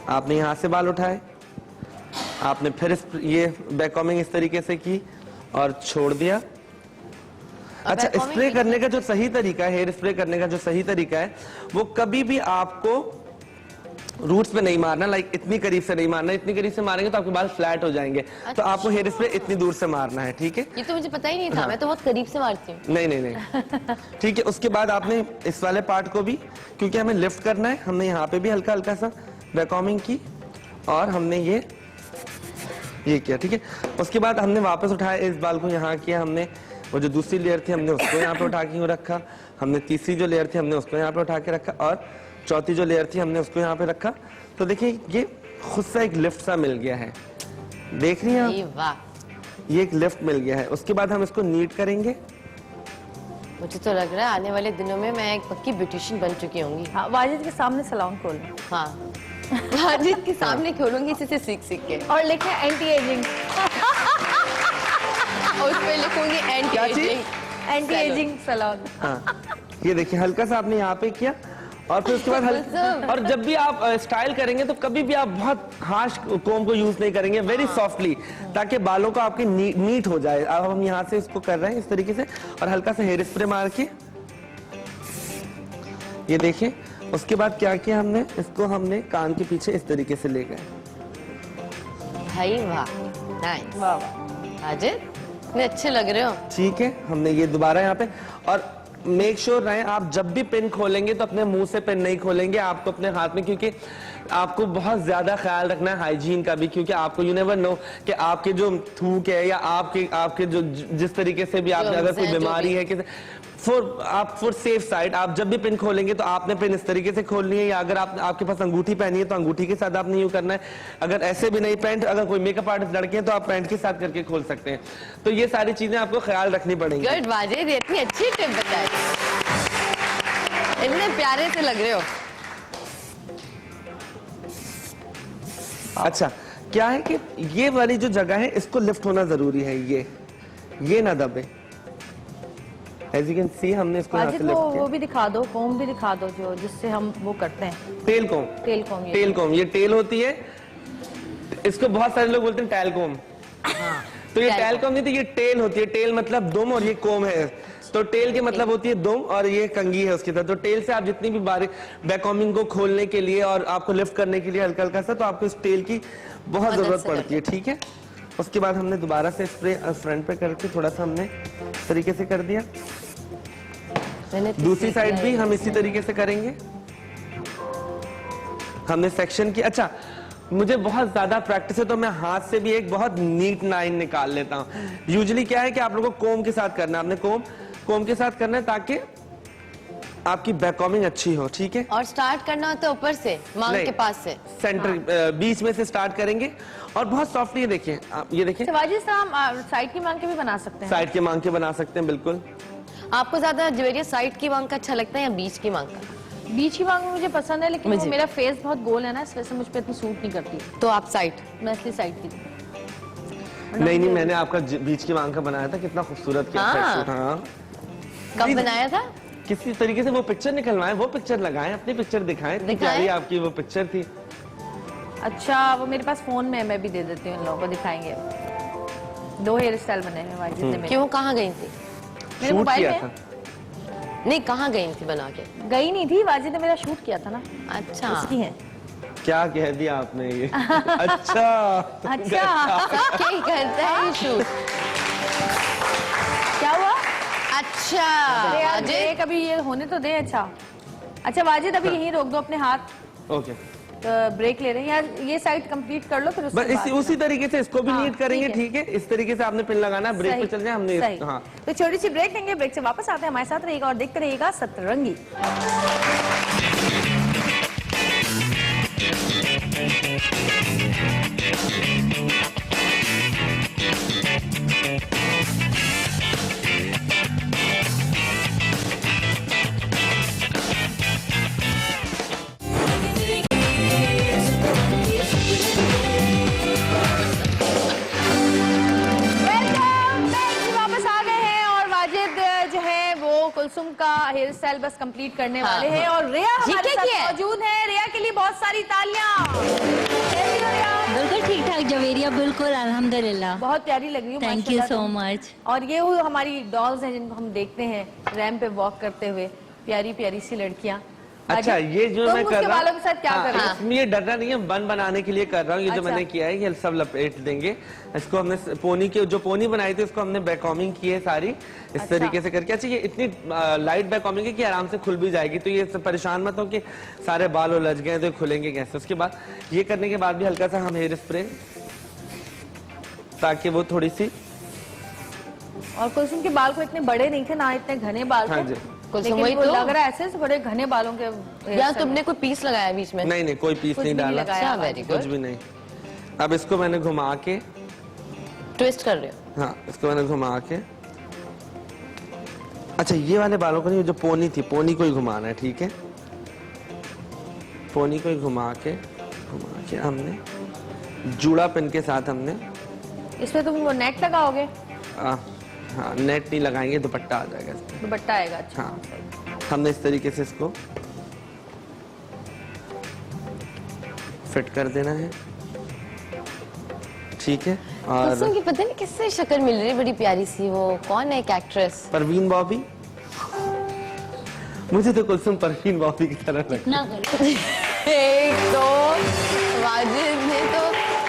आपने यहाँ से बाल उठाए, आपने फिर ये बैक कॉमिंग इस तरीके से की और छोड़ दिया। अच्छा, स्प्रे करने का जो सही तरीका है, हेयर स्प्रे करने का जो सही तरीका है, वो कभी भी आपको रूट्स पे नहीं मारना, लाइक इतनी करीब से नहीं मारना। इतनी करीब से मारेंगे तो आपके बाल फ्लैट हो जाएंगे। तो आपको हेयर स्प्रे इतनी दूर से मारना है, ठीक है। ये तो मुझे पता ही नहीं था। हाँ। मैं तो बहुत करीब से मारती हूँ। नहीं नहीं नहीं ठीक है। उसके बाद आपने इस वाले पार्ट को भी, क्योंकि हमें लिफ्ट करना है, हमने यहाँ पे भी हल्का हल्का सा बैककॉमिंग की और हमने ये किया, ठीक है। उसके बाद हमने वापस उठाया इस बाल को, यहाँ किया हमने, वो जो दूसरी लेयर थी हमने उसको यहाँ पे उठा के रखा, हमने तीसरी जो लेयर थी हमने उसको यहाँ पे उठा के रखा और चौथी जो लेयर थी हमने उसको यहाँ पे रखा। तो देखिए ये खुद से एक लिफ्ट सा मिल गया है, देख रही हैं आप? वाह, ये एक लिफ्ट मिल गया है। उसके बाद हम इसको नीट करेंगे। मुझे तो लग रहा है आने वाले दिनों में मैं एक पक्की ब्यूटिशियन बन चुकी होंगी। हाँ, वाजिद के सामने सैलून खोल हाँ, वाजिद के सामने खोलूंगी इसी से सीख के, और लिखे एंटी एजिंग। और उस पे लिखूंगी anti ageing, anti ageing salon. हाँ, ये देखिए हल्का सा आपने यहाँ पे किया और फिर उसके बाद हल्का, और जब भी आप स्टाइल करेंगे तो कभी भी आप बहुत हार्श कोम को यूज नहीं करेंगे, वेरी सॉफ्टली, ताकि बालों को आपके नीट हो जाए। अब हम यहाँ से इसको कर रहे हैं इस तरीके से और हल्का सा हेयर स्प्रे मार के, ये देखिए। उसके बाद क्या किया हमने, इसको हमने कान के पीछे इस तरीके से ले गए। भाई वाह, नाइस। वाह वाजिद, इतने अच्छे लग रहे हो। ठीक है, हमने ये दोबारा यहाँ पे, और मेक श्योर रहे आप जब भी पिन खोलेंगे तो अपने मुंह से पिन नहीं खोलेंगे, आपको अपने हाथ में, क्योंकि आपको बहुत ज्यादा ख्याल रखना है हाइजीन का भी, क्योंकि आपको यू नेवर नो कि आपके जो थूक है या आपके जो जिस तरीके से भी आप अगर कोई बीमारी है कि फॉर सेफ साइड, आप जब भी पिन खोलेंगे तो आपने पिन इस तरीके से खोलनी है, या अगर आपके पास अंगूठी पहनी है तो अंगूठी के साथ आपने यूं करना है। अगर ऐसे भी नहीं, पैंट, अगर कोई मेकअप आर्टिस्ट लड़के हैं तो आप पैंट के साथ करके खोल सकते हैं। तो ये सारी चीजें आपको ख्याल रखनी पड़ेंगी। गुड वाजिद, इतनी अच्छी टिप बताई, इतने प्यारे से लग रहे हो। अच्छा, क्या है कि ये वाली जो जगह है इसको लिफ्ट होना जरूरी है, ये ना दबे। As you can see, हमने इसको यहाँ से लिफ्ट किया। वो भी दिखा दो, कोम भी दिखा दो, जो जिससे हम वो करते हैं। टेल कोम, टेल कोम, टेल कोम, ये टेल होती है, इसको बहुत सारे लोग बोलते हैं टैल कोम। तो ये टैल कोम नहीं थी, ये टेल होती है। टेल मतलब दुम और ये कोम है, तो टेल के मतलब होती है दुम और ये कंघी है उसके साथ। तो टेल से आप जितनी भी बारीक बैककॉमिंग को खोलने के लिए और आपको लिफ्ट करने के लिए हल्का हल्का सा, तो आपको इस टेल की बहुत जरूरत पड़ती है, ठीक है। उसके बाद हमने दोबारा से स्प्रे फ्रंट पे करके थोड़ा सा हमने इस तरीके से कर दिया। दूसरी साइड भी हम इसी तरीके से करेंगे। हमने सेक्शन की, अच्छा मुझे बहुत ज्यादा प्रैक्टिस है तो मैं हाथ से भी एक बहुत नीट लाइन निकाल लेता हूँ। यूजुअली क्या है कि आप लोगों को कोम के साथ करना है, आपने कोम के साथ करना है ताकि आपकी बैककॉमिंग अच्छी हो, ठीक है। और स्टार्ट करना होता है ऊपर से, मांग के पास से, सेंटर बीच में से स्टार्ट करेंगे और बहुत सॉफ्टली, ये देखिए आप, ये देखिए वाजिद साहब, हम साइड की मांग के भी बना सकते हैं। साइड के मांग के बना सकते हैं, बिल्कुल। आपको ज्यादा ज्वेलरी साइड की मांग का अच्छा लगता है या बीच की मांग का? बीच की मांग मुझे पसंद है, लेकिन वो मेरा फेस बहुत गोल है ना, इस वजह से मुझ पे इतनी सूट नहीं करती, तो आप साइड? मैं इसलिए साइड की थी। नहीं, मैंने आपका बीच की मांग का बनाया था, कितना खूबसूरत किया था। हाँ, कब बनाया था? किसी तरीके से वो पिक्चर निकलवाएं, वो पिक्चर लगाएं, अपनी पिक्चर दिखाएं, प्यारी आपकी वो पिक्चर थी। अच्छा, वो मेरे पास फोन में है, मैं भी दे देती हूँ, इन लोगों को दिखाएंगे। 2 हेयर स्टाइल बने हैं वाजिद ने। क्यों, कहाँ गई थी? मेरे मोबाइल में। नहीं, कहाँ गई थी बना के? गई नहीं थी, वाजिद ने मेरा शूट किया था ना। अच्छा, उसकी है। क्या कह दिया आपने ये? अच्छा क्या ही करता है ये शूट? क्या हुआ? अच्छा वाजिद, कभी ये होने तो दे। अच्छा वाजिद, अभी यहीं रोक दो अपने हाथ। ओके, ब्रेक ले रहे हैं यार, ये साइड कंप्लीट कर लो, फिर उसके बस बाद उसी तरीके से इसको भी नीट करेंगे, ठीक है। इस तरीके से आपने पिन लगाना, ब्रेक पे चल जाए हमने। हाँ, तो छोटी सी ब्रेक लेंगे, ब्रेक से वापस आते हैं, हमारे साथ रहिएगा और देखते रहिएगा सतरंगी। हेयर स्टाइल बस कंप्लीट करने वाले हैं और रिया हमारे जीके की साथ है। मौजूद है। रिया के लिए बहुत सारी तालियां। कैसी हो रिया? बिल्कुल ठीक ठाक जवेरिया, बिल्कुल अल्हम्दुलिल्लाह। बहुत प्यारी लग रही हो थैंक यू माशाल्लाह सो तुम। मच। और ये वो हमारी डॉल्स हैं जिनको हम देखते हैं रैंप पे वॉक करते हुए, प्यारी प्यारी सी लड़कियां। अच्छा, ये जो तुम मैं उसके कर रहा बालों के साथ क्या कर रहे हो? इसमें ये डरना नहीं है, बन बनाने के लिए कर रहा हूँ। ये जो अच्छा। मैंने किया है ये सब लपेट देंगे। इसको हमने पोनी के जो पोनी बनाई थी उसको हमने बैकॉमिंग की है सारी इस अच्छा। तरीके से करके। अच्छा, ये इतनी लाइट बैकॉमिंग है कि आराम से खुल भी जाएगी, तो ये परेशान मत हो कि सारे बाल उलझ गए तो ये खुलेंगे कैसे। उसके बाद ये करने के बाद भी हल्का सा हम हेयर स्प्रे, ताकि वो थोड़ी सी, और कुलसुम के बाल को इतने बड़े नहीं थे ना, इतने घने बाल हाँ थे, जी। कुलसुम लेकिन वही वो तो। लग रहा है ऐसे से बड़े घने बालों के hair या style। तुमने कोई पीस लगाया बीच में? नहीं नहीं कोई पीस कुछ नहीं भी नहीं डाला, लगाया। अच्छा, वेरी कुछ गुड। भी नहीं। अब इसको मैंने घुमा के, ट्विस्ट कर रहे हो? हाँ इसको मैंने घुमा के, अच्छा ये वाले बालों को नहीं, जो पोनी थी पोनी को ही घुमाना है, ठीक है। पोनी को ही घुमा के हमने जूड़ा पिन के साथ हमने इसमें तुम वो नेट लगाओगे? हाँ नेट नहीं लगाएंगे, दुपट्टा आ जाएगा इसमें। दुपट्टा आएगा। अच्छा हाँ हमने इस तरीके से इसको फिट कर देना है, ठीक है। और कुलसुम की पता नहीं किससे शक्ल मिल रही है, बड़ी प्यारी सी। वो कौन है, एक एक्ट्रेस? परवीन बॉबी, मुझे तो कुलसुम परवीन बॉबी की तरह लगता ना गलत। एक तो वाजिद ने तो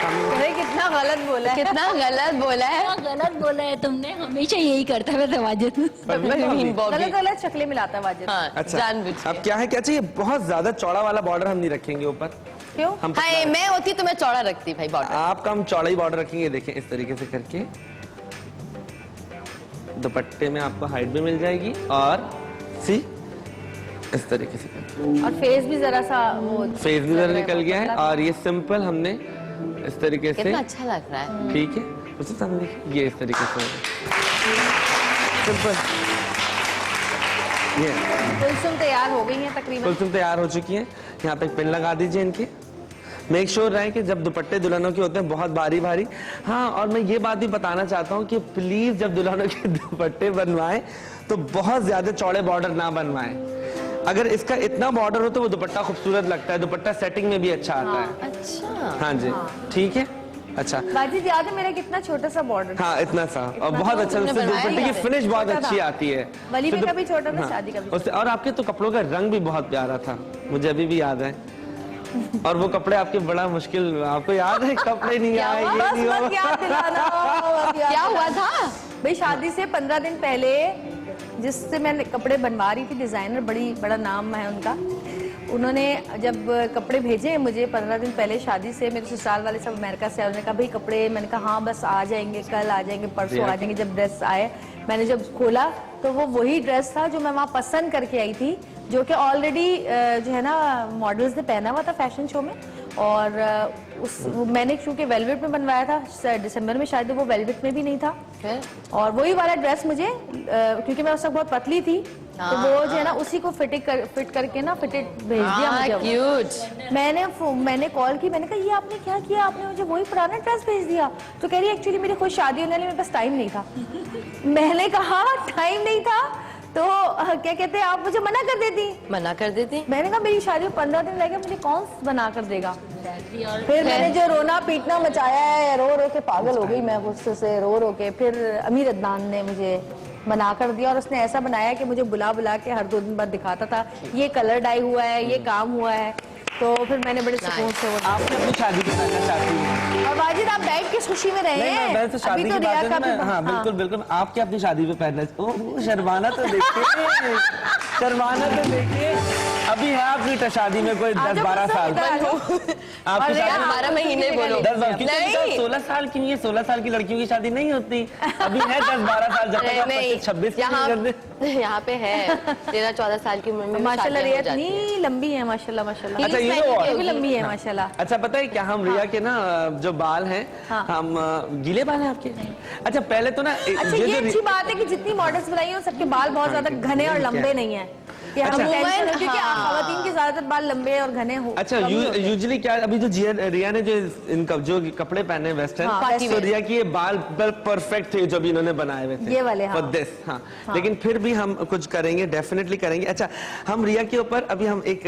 अरे कितना गलत बोला है। कितना गलत बोला है। क्या गलत बोला है तुमने, हमेशा यही करता है वाजिद। परवीन बॉबी। गलत गलत शक्लें मिलाता है वाजिद। हाँ, अच्छा जानबूझ अब के। क्या है, क्या चाहिए, बहुत ज्यादा चौड़ा वाला बॉर्डर हम नहीं रखेंगे ऊपर, क्यों? हम हाय, मैं होती तो मैं चौड़ा रखती भाई बॉर्डर। आपका हम चौड़ा ही बॉर्डर रखेंगे। देखें इस तरीके से करके दुपट्टे में आपको हाइट भी मिल जाएगी, और सी इस तरीके से करके और फेस भी जरा सा वो फेस भी जरा निकल गया है। और ये सिंपल हमने इस तरीके से, कितना अच्छा लग रहा है। ठीक है, उसी सामने देखिए, ये इस तरीके से सिंपल। ये कुलसुम तैयार हो गई है तकरीबन। कुलसुम तैयार हो चुकी है। यहाँ पे एक पिन लगा दीजिए इनके। मेक श्योर रहे कि जब दुपट्टे दुल्हनों के होते हैं बहुत भारी भारी, हाँ और मैं ये बात भी बताना चाहता हूँ कि प्लीज जब दुल्हनों के दुपट्टे बनवाएं तो बहुत ज्यादा चौड़े बॉर्डर ना बनवाएं। अगर इसका इतना बॉर्डर हो तो वो दुपट्टा खूबसूरत लगता है, दुपट्टा सेटिंग में भी अच्छा आता है। अच्छा, हाँ जी, ठीक है। अच्छा वाजिद याद है मेरा कितना छोटा सा बॉर्डर? हाँ इतना सा, और बहुत अच्छा, तुमने उससे बनवाया दुपट्टे की कैसे? फिनिश बहुत छोटा अच्छी था। आती है। वली में तो का भी छोटा था, हाँ, शादी का भी। और आपके तो कपड़ों का रंग भी बहुत प्यारा था, मुझे अभी भी याद है। और वो कपड़े आपके बड़ा मुश्किल, आपको याद है कपड़े नहीं आए, ये बस नहीं बस हुआ। याद दिलाना, अब याद क्या हुआ दिलाना। था? भाई शादी से 15 दिन पहले जिससे मैं कपड़े बनवा रही थी, डिजाइनर, बड़ा नाम है उनका, उन्होंने जब कपड़े भेजे मुझे 15 दिन पहले शादी से, मेरे ससुराल वाले सब अमेरिका से आए, उन्होंने कहा भाई कपड़े, मैंने कहा हाँ बस आ जाएंगे, कल आ जाएंगे, परसों आ जाएंगे। जब ड्रेस आए, मैंने जब खोला तो वो वही ड्रेस था जो मैं वहाँ पसंद करके आई थी, जो कि ऑलरेडी जो है ना मॉडल्स ने पहना हुआ था फैशन शो में। और मैंने चूंकि वेलवेट में बनवाया था, दिसंबर में शायद वो वेलवेट में भी नहीं था, फिर? और वही वाला ड्रेस मुझे क्योंकि मैं उस वक्त बहुत पतली थी, तो वो जो है ना उसी को फिट करके ना फिटेड भेज दिया मुझे वो। क्यूट। मैंने कॉल की, मैंने कहा ये आपने क्या किया, आपने मुझे वही पुराना ड्रेस भेज दिया। तो कह रही एक्चुअली मेरी खुद शादी होने वाली, मेरे पास टाइम नहीं था। मैंने कहा टाइम नहीं था तो क्या कहते हैं, आप मुझे मना कर देती। मना कर देती। मैंने कहा मेरी शादी में 15 दिन लगे, मुझे कौन बना कर देगा। फिर मैंने जो रोना पीटना मचाया है, रो रो के पागल हो गई मैं गुस्से से, रो रो के। फिर अमीर अदनान ने मुझे बना कर दिया, और उसने ऐसा बनाया कि मुझे बुला बुला के हर 2 दिन बाद दिखाता था, ये कलर डाई हुआ है, ये काम हुआ है। तो फिर मैंने बड़े सुकून से वो। आपने अपनी शादी कराना चाहती हैं? और वाजिद आप बैठ के खुशी में रहे नहीं, मैं हैं। तो शादी अभी की तो बात रिया है का ना, भी मैं, हाँ बिल्कुल बिल्कुल, आपके अपनी शादी पे पहनना, ओह शर्माना तो देखिए, शर्माना तो देखिए। अभी है आपकी शादी में कोई 10-12 साल, आपकी शादी 12 महीने बोलो। 16 साल की नहीं है, 16 साल की लड़कियों की शादी नहीं होती, अभी है 10-12 साल, जब तक आप 25-26 की नहीं कर दे। यहाँ पे है 13-14 साल की उम्र में माशाल्लाह रिया शादियां हो जाती इतनी लंबी है, माशाल्लाह माशाल्लाह। अच्छा, ये ये तो भी लंबी है माशाल्लाह। अच्छा पता है क्या, हम रिया के ना जो बाल हैं, हम गीले बाल हैं आपके। अच्छा पहले तो ना अच्छा ये अच्छी बात है कि जितनी मॉडल्स बनाई हैं सबके बाल बहुत ज्यादा घने और लंबे नहीं है। कि हम अच्छा। टेंशन होती है कि खवातीन के ज्यादातर बाल लंबे और घने हो। अच्छा, यूजुअली क्या अभी जो रिया ने जो इनका जो कपड़े पहने वेस्टर्न, पार्टी तो वेयर। रिया की ये बाल परफेक्ट थे जो भी इन्होंने बनाए हुए थे, ये वाले, हाँ। For this, हाँ। लेकिन फिर भी हम कुछ करेंगे, डेफिनेटली करेंगे। अच्छा, हम रिया के ऊपर अभी हम एक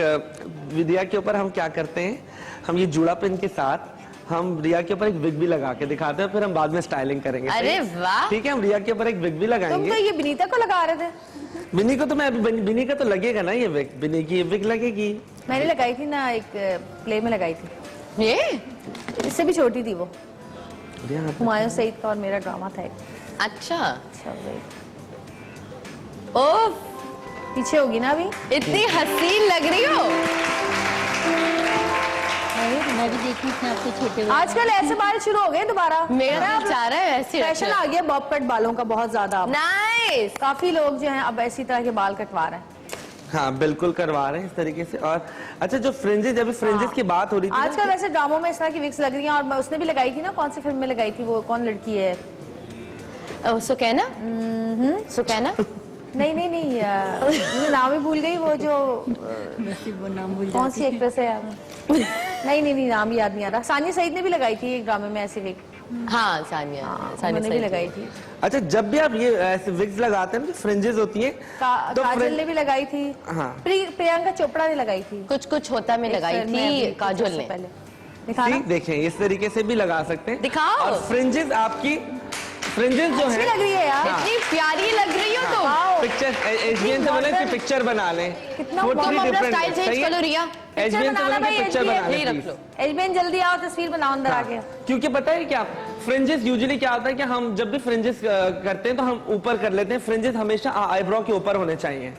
रिया के ऊपर हम क्या करते हैं, हम ये जूड़ा पिन के साथ हम रिया के ऊपर एक विग भी लगा के दिखाते हैं, फिर हम बाद में स्टाइलिंग करेंगे। अरे वाह। ठीक है, हम रिया के ऊपर एक विग भी तुम लगाएंगे। तो ये बिनीता को लगा रहे थे। बिनी को तो मैं बिनी का तो लगेगा ना, ये विग बिनी की विग लगेगी। मैंने लगाई थी ना, एक प्ले में लगाई थी, ये इससे भी छोटी थी वो। रिया, हुमायूं सईद का और मेरा ड्रामा था एक। अच्छा। अच्छा wait, ओह, पीछे होगी ना अभी। इतनी हसीन लग रही हो। मैं भी देखी थी आपके छोटे आजकल ऐसे बाल शुरू हो गए दोबारा। मेरा चाह रहा है ऐसे फैशन आ गया बॉब कट बालों का बहुत ज्यादा। नाइस। काफी लोग जो हैं अब ऐसी तरह के बाल कटवा रहे हैं। हाँ बिल्कुल करवा रहे हैं इस तरीके से। और अच्छा, जो फ्रिंजेस, अभी फ्रिंजेस की बात हो रही थी ना, आजकल वैसे ड्रामों में इस तरह की विक्स लग रही हैं, और उसने भी लगाई थी ना, कौन सी फिल्म में लगाई थी वो, कौन लड़की है? सुकैना। सुकैना। नहीं नहीं नहीं, मुझे नाम ही भूल गई, वो जो वो नाम भूल कौन सी एक्ट्रेस है यार? नहीं नहीं नहीं, नाम याद नहीं आ रहा। सानिया सईद ने भी लगाई थी एक ड्रामे में ऐसी विग। हाँ, सानिया। उन्होंने भी लगाई थी। अच्छा, जब भी आप ये ऐसे विग्स लगाते हैं ना, फ्रिंजेस होती हैं, तो काजल ने भी लगाई थी। हाँ। प्रियंका चोपड़ा ने लगाई थी। कुछ कुछ होता में लगाई थी काजोल ने। पहले दिखाना। ठीक, देखें इस तरीके से भी लगा सकते हैं। दिखाओ। और फ्रिंजेस आपकी फ्रिंजेस जो अच्छी है लग रही है यार। हाँ। इतनी प्यारी लग रही हो तुम। वाओ। पिक्चर एचबीएन से बोले कि modern। पिक्चर बना लें। कितना वो तुम three अपना different स्टाइल है, चेंज सही कर लो है? रिया। एचबीएन से बोले बनाना कि भाई, पिक्चर बना यही लें रख please। लो। एजबीएन जल्दी आओ, तस्वीर बनाओ अंदर हाँ, आके। क्योंकि पता है क्या, फ्रिंजेस यूजुअली क्या होता है कि हम जब भी फ्रिंजेस करते हैं तो हम ऊपर कर लेते हैं। फ्रिंजेस हमेशा आईब्रो के ऊपर होने चाहिए।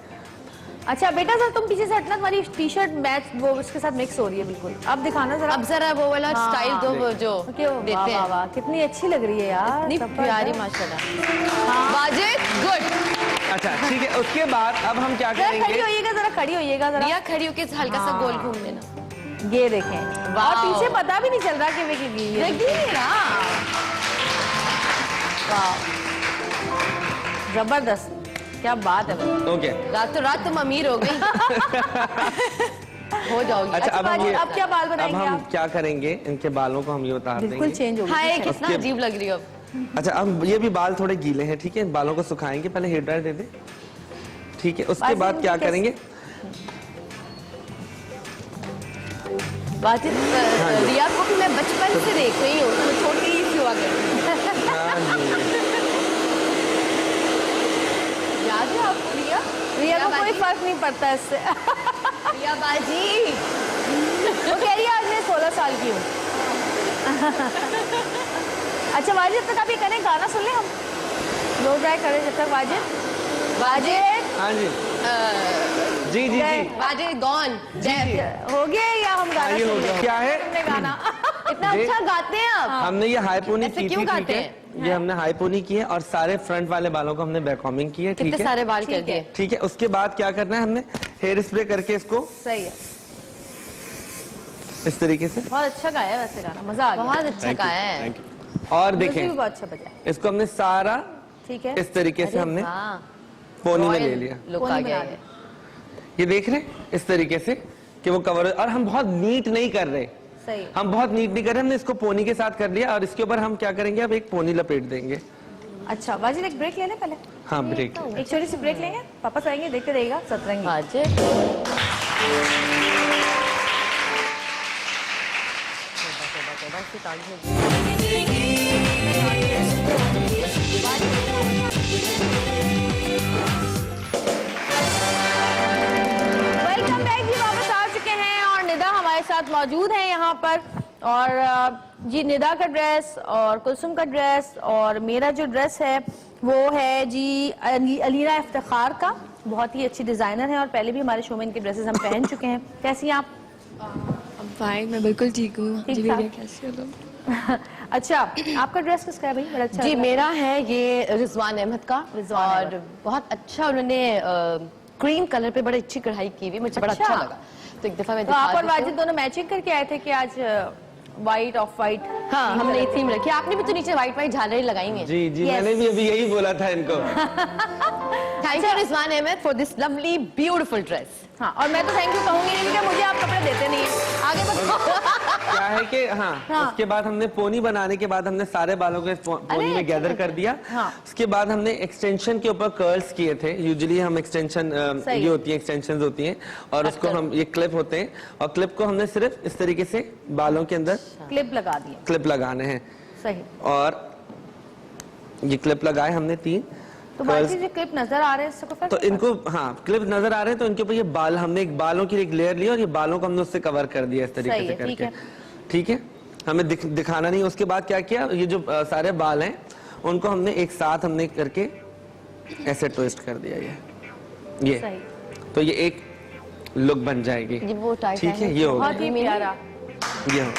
अच्छा बेटा, सर तुम पीछे से हटना, तुम्हारी टी शर्ट मैच वो उसके साथ मिक्स हो रही है बिल्कुल। अब दिखाना जरा। अब जरा वो वाला हाँ। स्टाइल दो, वो जो क्यों? देते वाह वाह हैं। वाह, कितनी अच्छी लग रही है यार। इतनी जबरदस्त। प्यारी माशाल्लाह। वाजिद गुड। अच्छा ठीक है, उसके बाद अब हम क्या जरा खड़ी करेंगे, होइएगा, जरा खड़ी होइएगा जरा। रिया खड़ी होके हल्का सा गोल घूम लेना। ये देखें, वाह। और पीछे पता भी नहीं चल रहा कि वे की गई है। लग ही नहीं रहा। वाह, जबरदस्त, क्या बात है भाई। ओके। रातों रात तुम अमीर हो गई। हो जाओगी। अच्छा, अब हम बाजी, ये अब क्या बाल अब बनाएंगे हम आप? क्या करेंगे, इनके बालों को हम ये उतार बिल्कुल देंगे। चेंज हो गई। हाय, कितना उसके- अजीब लग रही हो अब। अच्छा, अब ये भी बाल थोड़े गीले हैं, ठीक है, इन बालों को सुखाएंगे, पहले हेयर ड्रायर दे दे। ठीक है, उसके बाजी, बाद क्या कैसे- करेंगे, वाजिद, रिया को भी मैं बचपन से देख रही हूँ, तो छोटी ही सी हुआ करती। हाँ जी। याद है आपको रिया? रिया को कोई बाजी? फर्क नहीं पड़ता इससे। रिया बाजी। वो कह रही है आज मैं 16 साल की हूँ। अच्छा वाजिद, तक आप ये करें, गाना सुन लें हम, लो ड्राई करें जब तक। वाजिद, वाजिद हाँ जी जी जी जी। वाजिद गॉन। हो गया या हम गाना ये हो सुन गया। लें? क्या है? तुमने गाना। इतना जी। अच्छा गाते हैं आप। हमने ये हाईपोनी ऐसे की क्यों थी, ठीक गाते है, ये हमने हाईपोनी की है और सारे फ्रंट वाले बालों को हमने बैककॉमिंग की है, ठीक कितने है। सारे बाल कर ठीक है। दिए। ठीक है, उसके बाद क्या करना है, हमने हेयर स्प्रे करके इसको सही है, इस तरीके से, बहुत अच्छा गाया है वैसे गाना, मजा आ गया। बहुत अच्छा गाया है। और म्यूजिक भी देखें बहुत अच्छा बजा है। इसको हमने सारा ठीक है, इस तरीके से हमने हाँ, पोनी में ले रॉयल लिया। लुक पोनी आ में गया आ है। गया। ये देख रहे हैं इस तरीके से कि वो कवर, और हम बहुत नीट नहीं कर रहे, सही है। हम बहुत नीट नहीं कर रहे, हमने इसको पोनी के साथ कर लिया और इसके ऊपर हम क्या करेंगे, अब एक पोनी लपेट देंगे। अच्छा वाजिद, एक ब्रेक ले लें पहले, हाँ ब्रेक। एक छोटी सी ब्रेक लेंगे, वापस आएंगे, देखते रहिएगा सतरंगी। वाजिद। वेलकम बैक जी, वापस आ चुके हैं और निदा हमारे साथ मौजूद है यहाँ पर। और जी निदा का ड्रेस और कुलसुम का ड्रेस और मेरा जो ड्रेस है वो है जी अलीना इफ्तिखार का, बहुत ही अच्छी डिजाइनर है और पहले भी हमारे शो में इनके ड्रेसेस हम पहन चुके हैं। कैसी हैं आप? भाई मैं बिल्कुल ठीक हूँ। ठीक जी ठाक। भैया कैसे हो तुम? अच्छा, आपका ड्रेस किसका है भाई? बड़ा अच्छा जी लग रहा है। मेरा है ये रिजवान अहमद का, रिजवान और अहमद। बहुत अच्छा उन्होंने क्रीम कलर पे बड़ी अच्छी कढ़ाई की हुई, मुझे बड़ा अच्छा अच्छा। लगा, तो एक दफा मैं तो आप दिखा और देती हूँ। वाजिद दोनों मैचिंग करके आए थे कि आज व्हाइट ऑफ व्हाइट? हाँ, हमने ये थीम रखी। आपने भी तो नीचे व्हाइट व्हाइट झालरें लगाई हुई हैं। जी जी, Yes. मैंने भी अभी यही बोला था इनको। Thank you Rizwan Ahmed for this lovely beautiful dress. हाँ, और मैं तो थैंक यू कहूंगी नहीं क्योंकि मुझे आप कपड़े देते नहीं हैं। आगे बताओ। क्या है कि हाँ, उसके बाद हमने पोनी बनाने के बाद हमने सारे बालों को इस पोनी में गैदर कर दिया। हाँ। उसके बाद हमने एक्सटेंशन के ऊपर कर्ल्स किए थे। यूजुअली हम एक्सटेंशन सही। ये होती है, एक्सटेंशन होती हैं और उसको हम ये क्लिप होते हैं और क्लिप को हमने सिर्फ इस तरीके से बालों के अंदर क्लिप लगा दिए। क्लिप लगाने हैं सही। और ये क्लिप लगाए हमने 3। तो बाकी जो क्लिप नजर आ रहे हैं इसको तो इनको हाँ क्लिप नजर आ रहे हैं तो इनके ऊपर ये बाल हमने एक बालों की एक लेयर ली और ये बालों को हमने उससे कवर कर दिया इस तरीके से करके। ठीक है, हमें दिखाना नहीं। उसके बाद क्या किया, ये जो सारे बाल हैं उनको हमने एक साथ हमने करके ऐसे ट्विस्ट कर दिया। ये तो ये एक लुक बन जाएगी। ठीक है, ये होगा बहुत ही प्यारा। ये हो।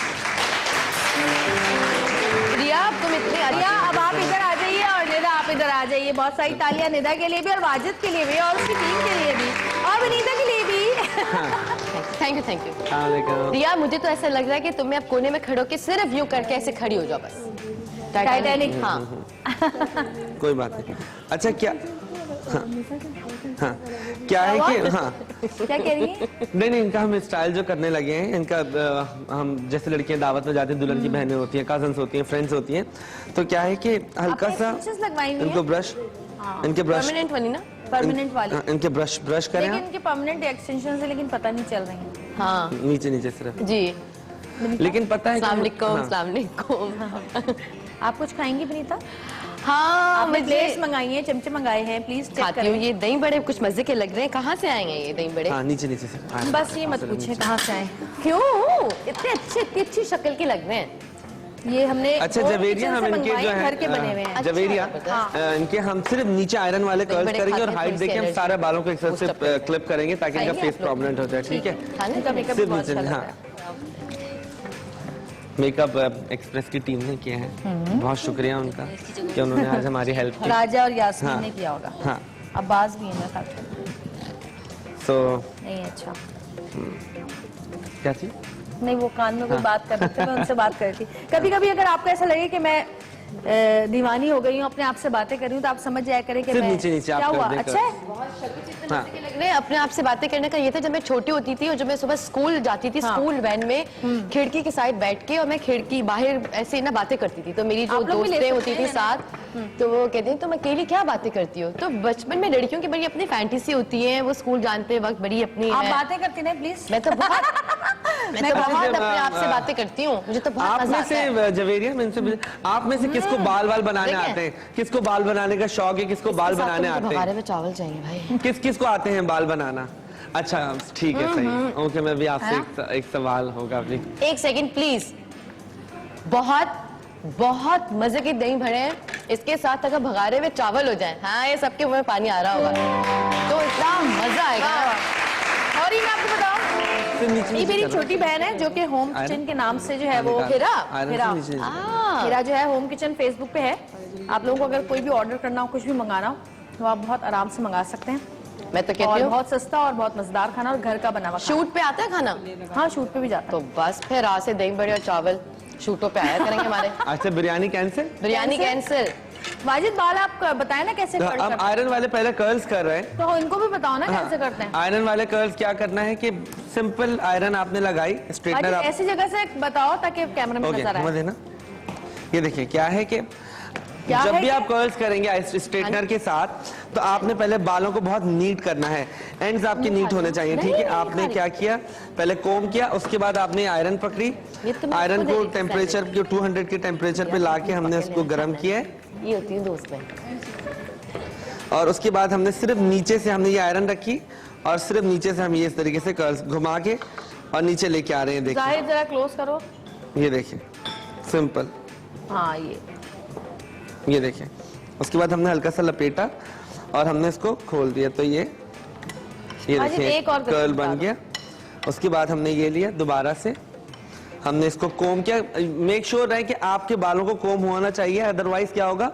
रिया तुम इतनी रिया अब आप इधर आ जाइए और निदा आप इधर आ जाइए। बहुत सारी तालियां निदा के लिए भी और वाजिद के लिए भी और उसकी टीम के लिए भी और विनीता के लिए भी। Thank you. रिया मुझे तो ऐसा लग रहा है कि तुम्हें अब कोने में खड़ो के सिर्फ यूं करके ऐसे खड़ी हो जाओ बस। टाइटैनिक। हाँ कोई बात नहीं। अच्छा क्या हाँ क्या है कि हाँ क्या कह रही है? नहीं, इनका हम स्टाइल जो करने लगे हैं इनका हम जैसे लड़कियां दावत में जाती हैं, दुल्हन की बहनें होती हैं, कजन्स होती हैं, फ्रेंड्स होती हैं, तो क्या है कि हल्का सा इनको ब्रश, इनके ब्रश परमानेंट वाली ना, परमानेंट वाली, इनके ब्रश करें। लेकिन इनके परमानेंट एक्सटेंशन से लेकिन पता नहीं चल रही है। हाँ नीचे सिर्फ जी। लेकिन पता है अस्सलाम वालेकुम। आप कुछ खाएंगी विनीता? हाँ आपने प्लेट्स मंगाई हैं, चमचे मंगाए हैं, प्लीज चेक खाती हूँ। ये दही बड़े कुछ मजे के लग रहे हैं। कहाँ से आएंगे ये दही बड़े? हाँ नीचे से। बस ये मत पूछे कहाँ से आए। क्यों इतने अच्छे, इतनी अच्छी शक्ल के लग रहे हैं। ये हमने अच्छा जवेरिया हम इनके जो घर के बने हुए हैं। जवेरिया इनके हम सिर्फ नीचे आयरन वाले कर्ल्स करेंगे और हाइट देके हम सारे बालों को एक साथ से क्लिप करेंगे ताकि इनका फेस प्रोमिनेंट हो जाए। ठीक है, सिर्फ नीचे। हाँ, मेकअप एक्सप्रेस की टीम ने किया है, बहुत शुक्रिया उनका कि उन्होंने आज हमारी हेल्प की। राजा और यास्मीन ने किया होगा। हाँ, अब्बास भी है मेरे साथ। सो नहीं अच्छा क्या चीज नहीं, वो कान में कोई बात कर रहे थे, मैं उनसे बात कर रही थी। कभी कभी अगर आपको ऐसा लगे कि मैं दीवानी हो गई हूँ, अपने आप से बातें कर रही हूँ, तो आप समझ जाया करें कि मैं नीचे क्या हुआ। अच्छा है, हाँ। लग रहे हैं अपने आप से बातें करने का। ये था जब मैं छोटी होती थी और जब मैं सुबह स्कूल जाती थी, स्कूल वैन में खिड़की के साइड बैठ के और मैं खिड़की बाहर ऐसे ना बातें करती थी। तो मेरी जो दोस्तें होती थी साथ, तो वो कहती तुम अकेली क्या बातें करती हो। तो बचपन में लड़कियों की बड़ी अपनी फैंटेसी होती है, वो स्कूल जानते वक्त बड़ी अपनी आप बातें करती ना प्लीज। मैं तो बहुत अपने आप से बातें करती हूँ। मुझे तो बहुत आप में से जवेरिया में से आप में से किसको बाल बनाने आते हैं? किसको बाल बनाने का शौक है? किसको बाल बनाने आते हैं? भगारे में चावल चाहिए भाई। किसको आते हैं बाल बनाना? अच्छा ठीक है, सही। ओके, मैं भी आपसे एक सवाल होगा प्लीज। एक सेकंड प्लीज। बहुत मजे के दही भरे हैं, इसके साथ अगर भगारे में चावल हो जाए, हाँ ये सबके मुंह में पानी आ रहा होगा तो इतना मजा आएगा। और ये मैं आपको बताऊं, ये मेरी छोटी बहन है जो कि होम किचन के नाम से जो है वो हिरा जो है होम किचन फेसबुक पे है। आप लोगों को अगर कोई भी ऑर्डर करना हो, कुछ भी मंगाना हो, तो आप बहुत आराम से मंगा सकते हैं। मैं तो कहती हूँ बहुत सस्ता और बहुत मजेदार खाना और घर का बना हुआ। शूट पे आता है खाना? हाँ शूट पे भी जाता तो बस फिर आज से दही बड़े और चावल शूटों पे आया करेंगे हमारे। अच्छा बिरयानी कैंसिल? बिरयानी कैंसिल। वाजिद बाल आप बताएं ना कैसे करते हैं। अब आयरन वाले पहले कर्ल्स कर रहे हैं, तो इनको भी बताओ ना कैसे करते हैं। आयरन वाले कर्ल्स क्या करना है कि सिंपल आयरन आपने लगाई, स्ट्रेटनर आप ऐसी जगह से बताओ ताकि कैमरा में नजर आए। देना। ये देखिए क्या है कि जब भी आप कर्ल्स करेंगे स्ट्रेटनर के साथ, तो आपने पहले बालों को बहुत नीट करना है, एंड्स आपके नीट होने चाहिए। ठीक है, आपने क्या किया, पहले कोम किया, उसके बाद आपने आयरन पकड़ी, आयरन को टेम्परेचर 200 के टेम्परेचर पे लाके हमने उसको गर्म किया है। ये होती है दोस्त में। और उसके बाद हमने सिर्फ नीचे से हमने ये आयरन रखी और सिर्फ नीचे से हम ये इस तरीके से कर्ल्स घुमा के और नीचे लेके आ रहे हैं। देखिए जरा क्लोज करो, ये देखिए सिंपल। हाँ ये देखिए, उसके बाद हमने हल्का सा लपेटा और हमने इसको खोल दिया, तो ये देखिए कर्ल बन गया। उसके बाद हमने ये लिया, दोबारा से हमने इसको कोम किया। मेक श्योर रहे कि आपके बालों को कोम होना चाहिए, अदरवाइज क्या होगा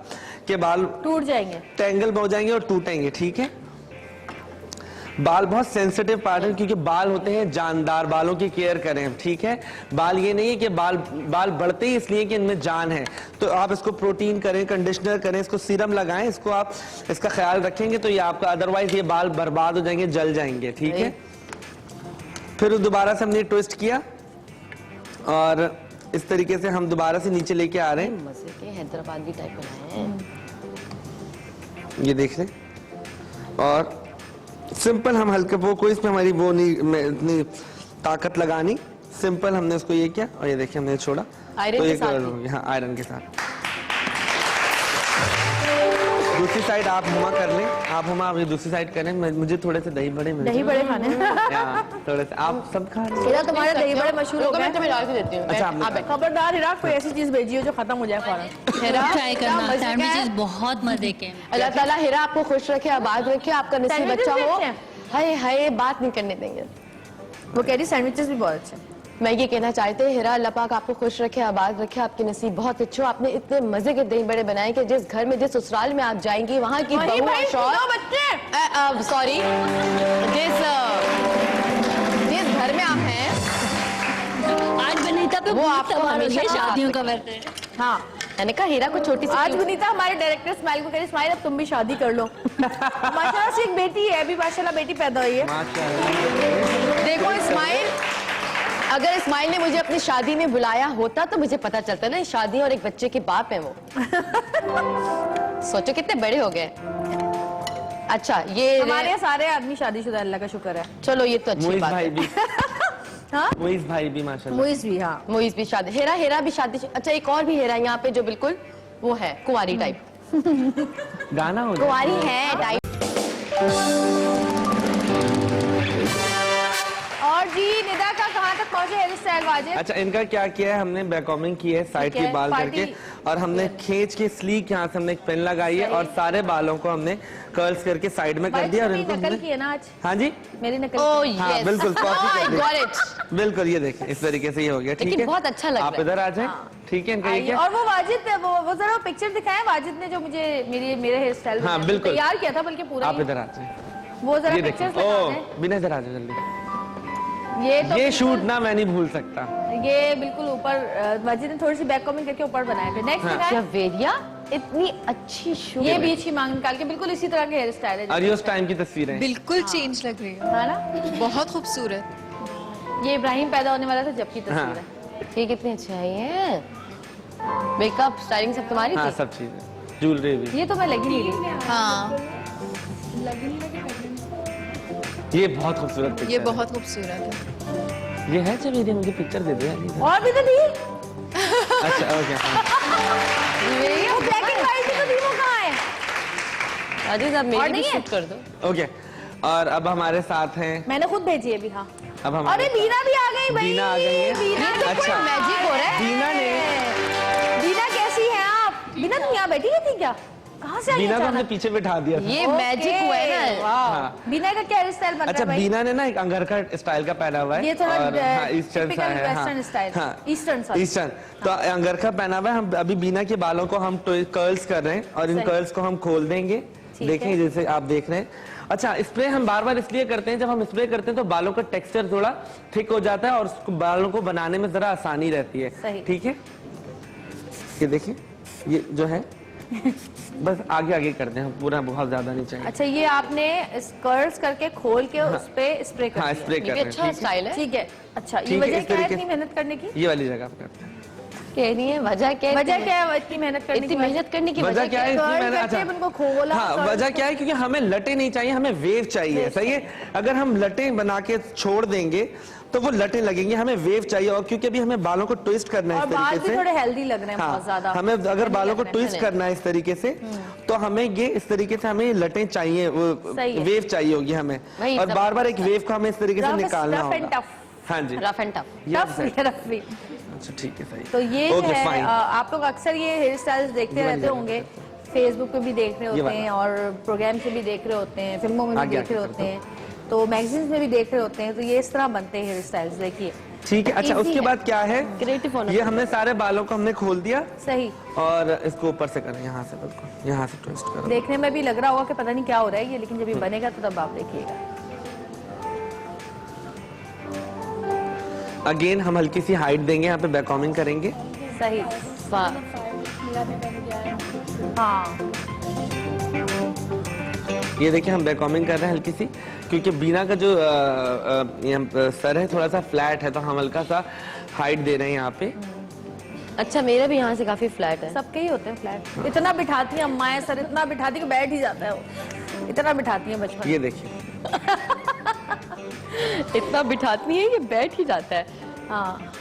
कि बाल टूट जाएंगे, टेंगल हो जाएंगे और टूटेंगे। ठीक है, बाल बहुत सेंसिटिव पार्ट है, क्योंकि बाल होते हैं जानदार, बालों की केयर करें, ठीक है। बाल ये नहीं है कि बाल बढ़ते ही इसलिए कि इनमें जान है, तो आप इसको प्रोटीन करें, कंडीशनर करें, इसको सीरम लगाएं, इसको आप इसका ख्याल रखेंगे तो ये आपका, अदरवाइज ये बाल बर्बाद हो जाएंगे, जल जाएंगे, ठीक है। फिर दोबारा से हमने ट्विस्ट किया और इस तरीके से हम दोबारा से नीचे लेके आ रहे हैं। मजे के हैदराबादी टाइप बनाए हैं, ये देख लें। और सिंपल हम हल्के, वो कोई इसमें हमारी वो नहीं इतनी ताकत लगानी, सिंपल हमने उसको ये किया और ये देखिए हमने छोड़ा, आयरन तो के ये साथ कलर ही। हो गया। हाँ, आयरन के साथ। दूसरी साइड आप हुमा कर लें, आप हुमा अभी दूसरी साइड करें। मुझे थोड़े से दही बड़े दही बड़े खाने थोड़े से आप सब खा रहे हैं। हिरा, तुम्हारे दही बड़े मशहूर हो रुको, मैं गए। तुम्हें डाल के देती हूँ। अच्छा, आपने आप बैठो। खबरदार हिरा, कोई ऐसी चीज भेजी हो जो खत्म हो जाए फौरन। हिरा, ट्राई क्या करना, मजे का है? सैंडविचेस बहुत मजे के हैं। अल्लाह ताला हिरा आपको खुश रखे, आबाद रखे, आपका नसीब सैंडविचेस अच्छा भी हो। अच्छे हैं। हाय हाय, बात नहीं करने देंगे। वो कह रही सैंडविचेस भी बहुत अच्छे हैं। मैं ये कहना चाहते हैं हिरा, अल्लाह पाक आपको खुश रखे, आबाद रखे, आपके नसीब बहुत अच्छे हो। आपने इतने मजे के दही बड़े बनाए कि जिस घर में, जिस ससुराल में आप जाएंगी वहाँ की वही बहू भाई, और शौहर, दो बच्चे। सॉरी, जिस घर में आप हैं आज बनीता पे वो बहुत आपको सवाल हमेशा होंगे साथ शादियों का रखें। बर्थडे। हाँ, मैंने कहा हिरा को छोटी सी आज विनीता हमारे डायरेक्टर स्माइल को कह रही, स्माइल अब तुम भी शादी कर लो। माशाल्लाह से एक बेटी है, अभी माशाल्लाह बेटी पैदा हुई है। देखो इस्माइल, अगर इस्माइल ने मुझे अपनी शादी में बुलाया होता तो मुझे पता चलता ना, शादी और एक बच्चे के बाप है वो। सोचो कितने बड़े हो गए। अच्छा, ये हमारे यहाँ सारे आदमी शादीशुदा, अल्लाह का शुक्र है। चलो ये तो अच्छी मुइज बात भाई है। भी, हाँ, मुइज भाई भी माशाल्लाह। मुइज भी। हाँ, मुइज भी शादी, हेरा भी शादी। अच्छा, एक और भी हेरा यहाँ पे जो बिल्कुल वो है कुंवारी टाइप, गाना हो जाए। कुंवारी है टाइप। और जी निदा का कहाँ तक पहुंचे हेयर स्टाइल वाजिब? अच्छा, इनका क्या किया है हमने, बैककॉमिंग की है साइड ठीक के है, बाल पार्टी- करके, और हमने खींच के स्लीक यहाँ से हमने एक पिन लगाई है और सारे बालों को हमने कर्ल्स करके साइड में कर भाई दिया और तुमने इनको नकल हमने, की है ना आज? हाँ जी मेरी नकल ओह की। हाँ, यस, बिल्कुल, कॉपी कर दी। Got it. बिल्कुल, ये देखें इस तरीके से ये हो गया, ठीक लेकिन है। बहुत अच्छा लग आप रहा है। इधर आ जाए, ठीक है। इनका ये आइए, क्या, और वो वाजिद, वो जरा पिक्चर दिखाएं वाजिद ने जो मुझे मेरे हेयर स्टाइल हाँ, बिल्कुल। तैयार किया था, बल्कि पूरा आप ही। इधर आ जाए, वो जरा ये पिक्चर्स देखिए। दिखा ओ दें। बिना इधर आ जाए जल्दी। ये तो ये शूट ना मैं नहीं भूल सकता। ये बिल्कुल ऊपर वाजिद ने थोड़ी सी बैक कॉमिंग करके ऊपर बनाए थे। नेक्स्ट हाँ। दिखाएं। जवेरिया इतनी अच्छी शू, ये बीच की मांग निकाल के बिल्कुल इसी तरह के हेयर स्टाइल है और ये उस टाइम की तस्वीरें हैं। बिल्कुल चेंज लग रही है, है ना? बहुत खूबसूरत। ये इब्राहिम पैदा होने वाला था जब की हाँ। तस्वीर है। ये कितनी अच्छी आई है। मेकअप स्टाइलिंग सब तुम्हारी हाँ, थी। सब चीजें, ज्वेलरी भी। ये तो मैं लगी नहीं रही। हाँ, ये बहुत खूबसूरत पिक्चर ये है। बहुत खूबसूरत है। ये है जब मुझे पिक्चर दे दो यार इधर। और भी तो दी। अच्छा, ओके, हाँ। वो ब्लैक एंड व्हाइट तो दी, वो कहाँ है? राजेश आप और मेरी भी नहीं है? शूट कर दो। ओके, और अब हमारे साथ हैं, मैंने खुद भेजी है अभी। हाँ, अब हमारे अरे बीना भी आ गई भाई। बीना आ गई है। बीना तो अच्छा। कोई मैजिक हो रहा है। बीना ने- बीना कैसी हैं आप? बीना तुम यहाँ बैठी हुई थी क्या? कहाँ से आई बीना को हमने अचानक? पीछे बिठा दिया था। ये ओके, मैजिक हुआ है ना। वाह। हाँ। बीना का क्या हेयर स्टाइल बन रहा अच्छा, है भाई? बीना ने ना एक अंगरखा स्टाइल का पहना हुआ है। ये थोड़ा और हाँ, ईस्टर्न सा typical है, western style। हाँ, ईस्टर्न सा। ईस्टर्न। तो अंगरखा पहना हुआ है। हम अभी बीना के बालों को हम कर्ल्स कर रहे हैं और इन सही। कर्ल्स को हम खोल देंगे। ठीक देखें है। जैसे आप देख रहे हैं। अच्छा, स्प्रे हम बार बार इसलिए करते हैं, जब हम स्प्रे करते हैं तो बालों का टेक्सचर थोड़ा थिक हो जाता है और उसको बालों को बनाने में जरा आसानी रहती है। सही। ठीक है, ये देखिए, ये जो है बस आगे आगे करते हैं, पूरा बहुत ज्यादा नहीं चाहिए। अच्छा, ये आपने कर्ल्स करके खोल के उस पे स्प्रे कर हाँ, दिया। स्प्रे ये कर भी रहे हैं, अच्छा ठीक है? स्टाइल है। ठीक है। अच्छा, ये ठीक है, वजह इस क्या है तरीके इतनी से। मेहनत करने की? ये वाली जगह पे करते हैं। कह रही है वजह क्या है? वजह क्या है इतनी मेहनत करने की? इतनी मेहनत करने की वजह क्या है इसलिए कर्ल मैंने, करके उनको खोला, हाँ, कर्ल वजह को- क्या है, क्योंकि हमें लटे नहीं चाहिए, हमें वेव चाहिए। सही है, अगर हम लटे बना के छोड़ देंगे तो वो लटे लगेंगे, हमें वेव चाहिए। और क्योंकि अभी हमें बालों को ट्विस्ट करना है और इस बाल तरीके भी से, थोड़े हेल्दी लग रहे हैं बहुत हाँ, ज्यादा। हमें अगर बालों को लग रहे हैं। ट्विस्ट करना है इस तरीके से, तो हमें ये इस तरीके से हमें लटे चाहिए, सही है। वेव चाहिए होगी हमें। वही और सब- बार बार एक वेव को हमें इस तरीके से निकालना रफ एंड होगा। टफ। हाँ जी, रफ एंड टफ। ये टफ सही। रफ भी। अच्छा, ठीक है, सही। तो ये Okay, है fine। आप लोग अक्सर ये हेयर स्टाइल्स देखते ये वाली रहते जगह होंगे, फेसबुक पे भी देख रहे ये होते वाला। हैं और प्रोग्राम से भी देख रहे होते हैं, फिल्मों में भी आगे देख रहे आगे होते हैं, तो मैगजीन्स में भी देख रहे होते हैं। तो ये इस तरह बनते हैं हेयर स्टाइल्स, देखिए। ठीक है। अच्छा, Easy उसके है। बाद क्या है, Creative होना ये हमने सारे बालों को हमने खोल दिया सही। और इसको ऊपर से करें, यहाँ से बिल्कुल यहाँ से ट्विस्ट करो। देखने में भी लग रहा होगा कि पता नहीं क्या हो रहा है ये, लेकिन जब ये बनेगा तो तब आप देखिएगा। अगेन हम हल्की सी हाइट देंगे, यहाँ पे बैक कॉमिंग करेंगे। सही। हाँ ये देखिए हम बैक कॉमिंग कर रहे हैं हल्की सी, क्योंकि बीना का जो सर है थोड़ा सा फ्लैट है, तो हम हल्का सा हाइट दे रहे हैं यहाँ पे। अच्छा, मेरा भी यहाँ से काफी फ्लैट है। सबके ही होते हैं फ्लैट। इतना बिठाती हैं अम्माएं, सर इतना बिठाती कि बैठ ही जाता है वो, इतना बिठाती हैं बचपन। ये देखिए इतना बिठाती है कि बैठ ही जाता है। हाँ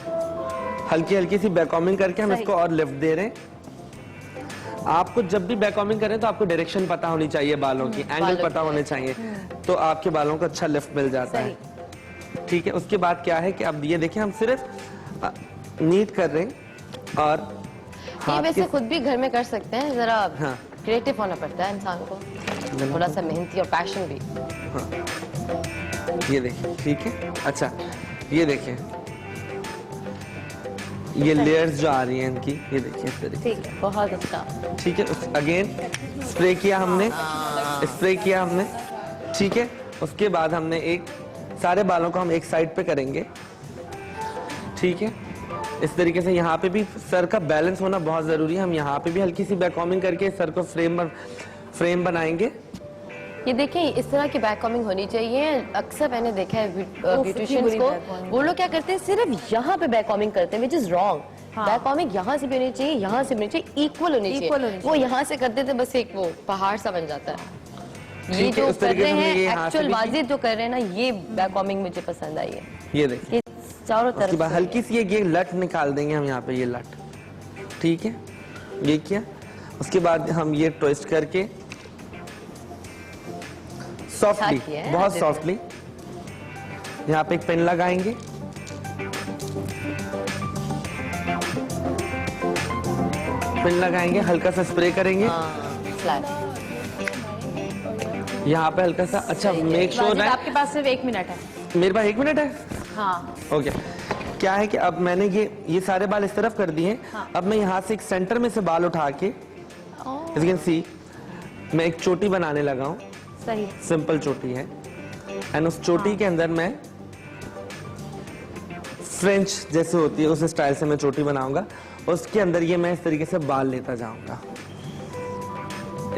हल्की हल्की सी बैक कॉमिंग करके हम इसको और लिफ्ट दे रहे हैं। आपको जब भी बैक कॉमिंग करें तो आपको डायरेक्शन पता होनी चाहिए बालों की, एंगल पता होने चाहिए, तो आपके बालों को अच्छा लिफ्ट मिल जाता है। ठीक है, उसके बाद क्या है कि अब ये देखिए हम सिर्फ नीट कर रहे हैं और ये वैसे खुद भी घर में कर सकते हैं, जरा हाँ। क्रिएटिव होना पड़ता है इंसान को, थोड़ा सा मेहनती और पैशन भी। ये देखिए, ठीक है। अच्छा ये देखिए, ये लेयर्स जो आ रही हैं इनकी, ये देखिए इस तरीके। ठीक है, बहुत अच्छा। ठीक है, अगेन स्प्रे किया हमने, स्प्रे किया हमने। ठीक है, उसके बाद हमने एक सारे बालों को हम एक साइड पे करेंगे। ठीक है, इस तरीके से यहाँ पे भी सर का बैलेंस होना बहुत जरूरी है। हम यहाँ पे भी हल्की सी बैक कॉमिंग करके सर को फ्रेम बनाएंगे। ये देखिए, इस तरह की बैक कॉमिंग होनी चाहिए। अक्सर मैंने देखा है ब्यूटिशियंस को, वो लोग क्या करते हैं, सिर्फ यहाँ पे बैक कॉमिंग करते हैं, which is wrong. Back combing यहाँ से भी होनी चाहिए, यहाँ से भी होनी चाहिए, इक्वल होनी चाहिए। वो यहाँ से करते थे बस एक वो पहाड़ सा बन जाता है। ये जो कर रहे हैं एक्चुअल वाजिद जो कर रहे हैं ना, ये बैक कॉमिंग मुझे पसंद आई है। ये देखिए चारों तरफ हल्की सी ये लट निकाल देंगे हम यहाँ पे, ये लट। ठीक है, ये किया। उसके बाद हम ये ट्विस्ट करके सॉफ्टली, बहुत सॉफ्टली यहाँ पे एक पेन लगाएंगे। पेन लगाएंगे, हल्का सा स्प्रे करेंगे यहाँ पे हल्का सा। अच्छा मेक श्योर है आपके पास सिर्फ 1 मिनट है। मेरे पास 1 मिनट है। हाँ ओके क्या है कि अब मैंने ये सारे बाल इस तरफ कर दिए। अब मैं यहाँ से एक सेंटर में से बाल उठा के, as you can see, मैं एक चोटी बनाने लगा हूँ। सही, सिंपल चोटी है, एंड उस चोटी के अंदर मैं फ्रेंच जैसे होती है उस स्टाइल से मैं चोटी बनाऊंगा। उसके अंदर ये मैं इस तरीके से बाल लेता जाऊंगा।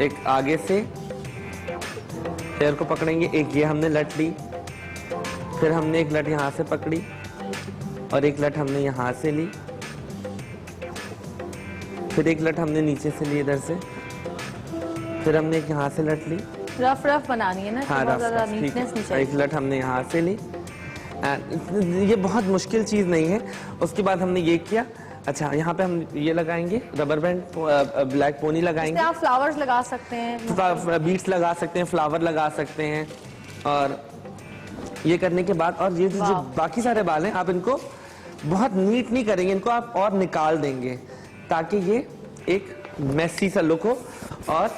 एक आगे से हेयर को पकड़ेंगे, एक ये हमने लट ली, फिर हमने एक लट यहाँ से पकड़ी और एक लट हमने यहाँ से ली, फिर एक लट हमने नीचे से ली इधर से, फिर हमने एक यहाँ से लट ली। रफ रफ बनानी है ना, हाँ, बहुत ज्यादा रफ, ठीक नीटनेस नहीं है। चाहिए। एक लट हमने यहाँ से ली, ये बहुत मुश्किल चीज नहीं है। उसके बाद हमने ये किया। अच्छा यहाँ पे हम ये लगाएंगे रबर बैंड, ब्लैक पोनी लगाएंगे। आप फ्लावर्स लगा सकते हैं, बीट्स लगा सकते हैं, फ्लावर लगा सकते हैं। और ये करने के बाद और ये जो बाकी सारे बाल हैं आप इनको बहुत नीट नहीं करेंगे, इनको आप और निकाल देंगे ताकि ये एक मेसी सा लुक हो। और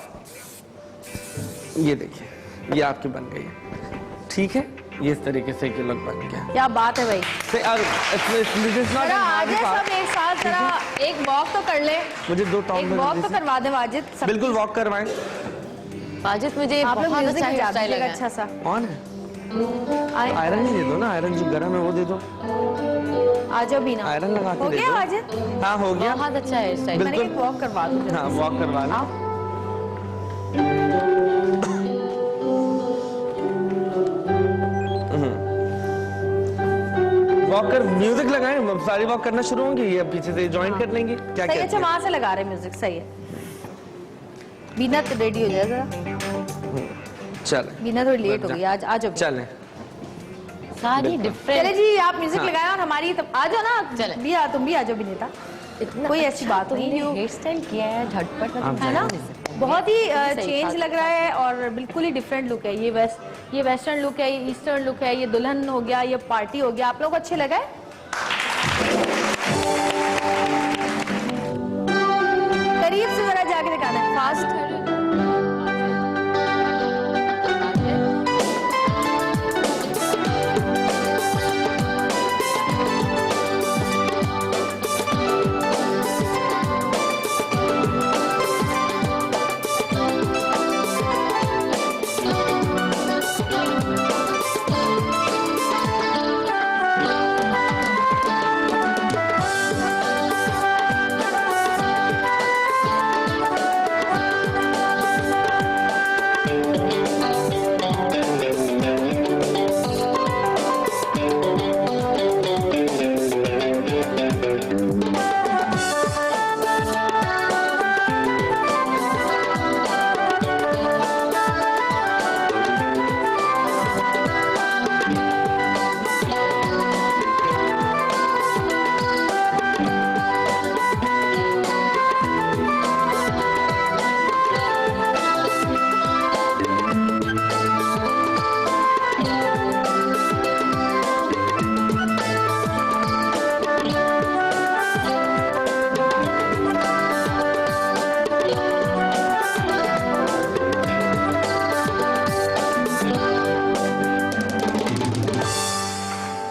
ये देखिए ये आपके बन गई है। ठीक है, ये इस तरीके से लुक बन गया। क्या बात है भाई। जरा आज सब एक साथ जरा एक वॉक तो कर ले, मुझे 2 टॉप एक वॉक तो करवा दे वाजिद। बिल्कुल वॉक करवाएं। वाजिद मुझे आप लोग बहुत म्यूजिक अच्छा बजा स्टाइल दीजिएगा लगा। अच्छा सा। ऑन है, आयरन ही दे दो ना, आयरन जो गर्म है वो दे दो। आ जाओ भी ना, आयरन लगा के हो दे गया दो। वाजिद? हाँ हो गया, बहुत अच्छा है स्टाइल। मैंने एक वॉक करवा दूं। हाँ वॉक करवा लो। वॉक कर, म्यूजिक लगाएं, सारी वॉक करना शुरू होंगी, ये पीछे से ज्वाइन कर लेंगे। क्या सही, कहते अच्छा हैं? वहां से लगा रहे म्यूजिक, सही है। बीना तो रेडी हो जाए जरा, चले बीना थोड़ी लेट हो गई आज, आ जाओ। चले सारी चले डिफरेंट। जी, आप म्यूजिक लगाए और हमारी तब आ जाओ ना। चले। भी आ, तुम भी आ जाओ विनीता। कोई ऐसी बात नहीं है, हेयर स्टाइल किया है झटपट है ना, बहुत ही चेंज लग रहा है और बिल्कुल ही डिफरेंट लुक है। ये वेस्टर्न लुक है, ये ईस्टर्न लुक है, ये दुल्हन हो गया, ये पार्टी हो गया। आप लोग को अच्छे लगा है? करीब से जरा जाके दिखाना है, फास्ट।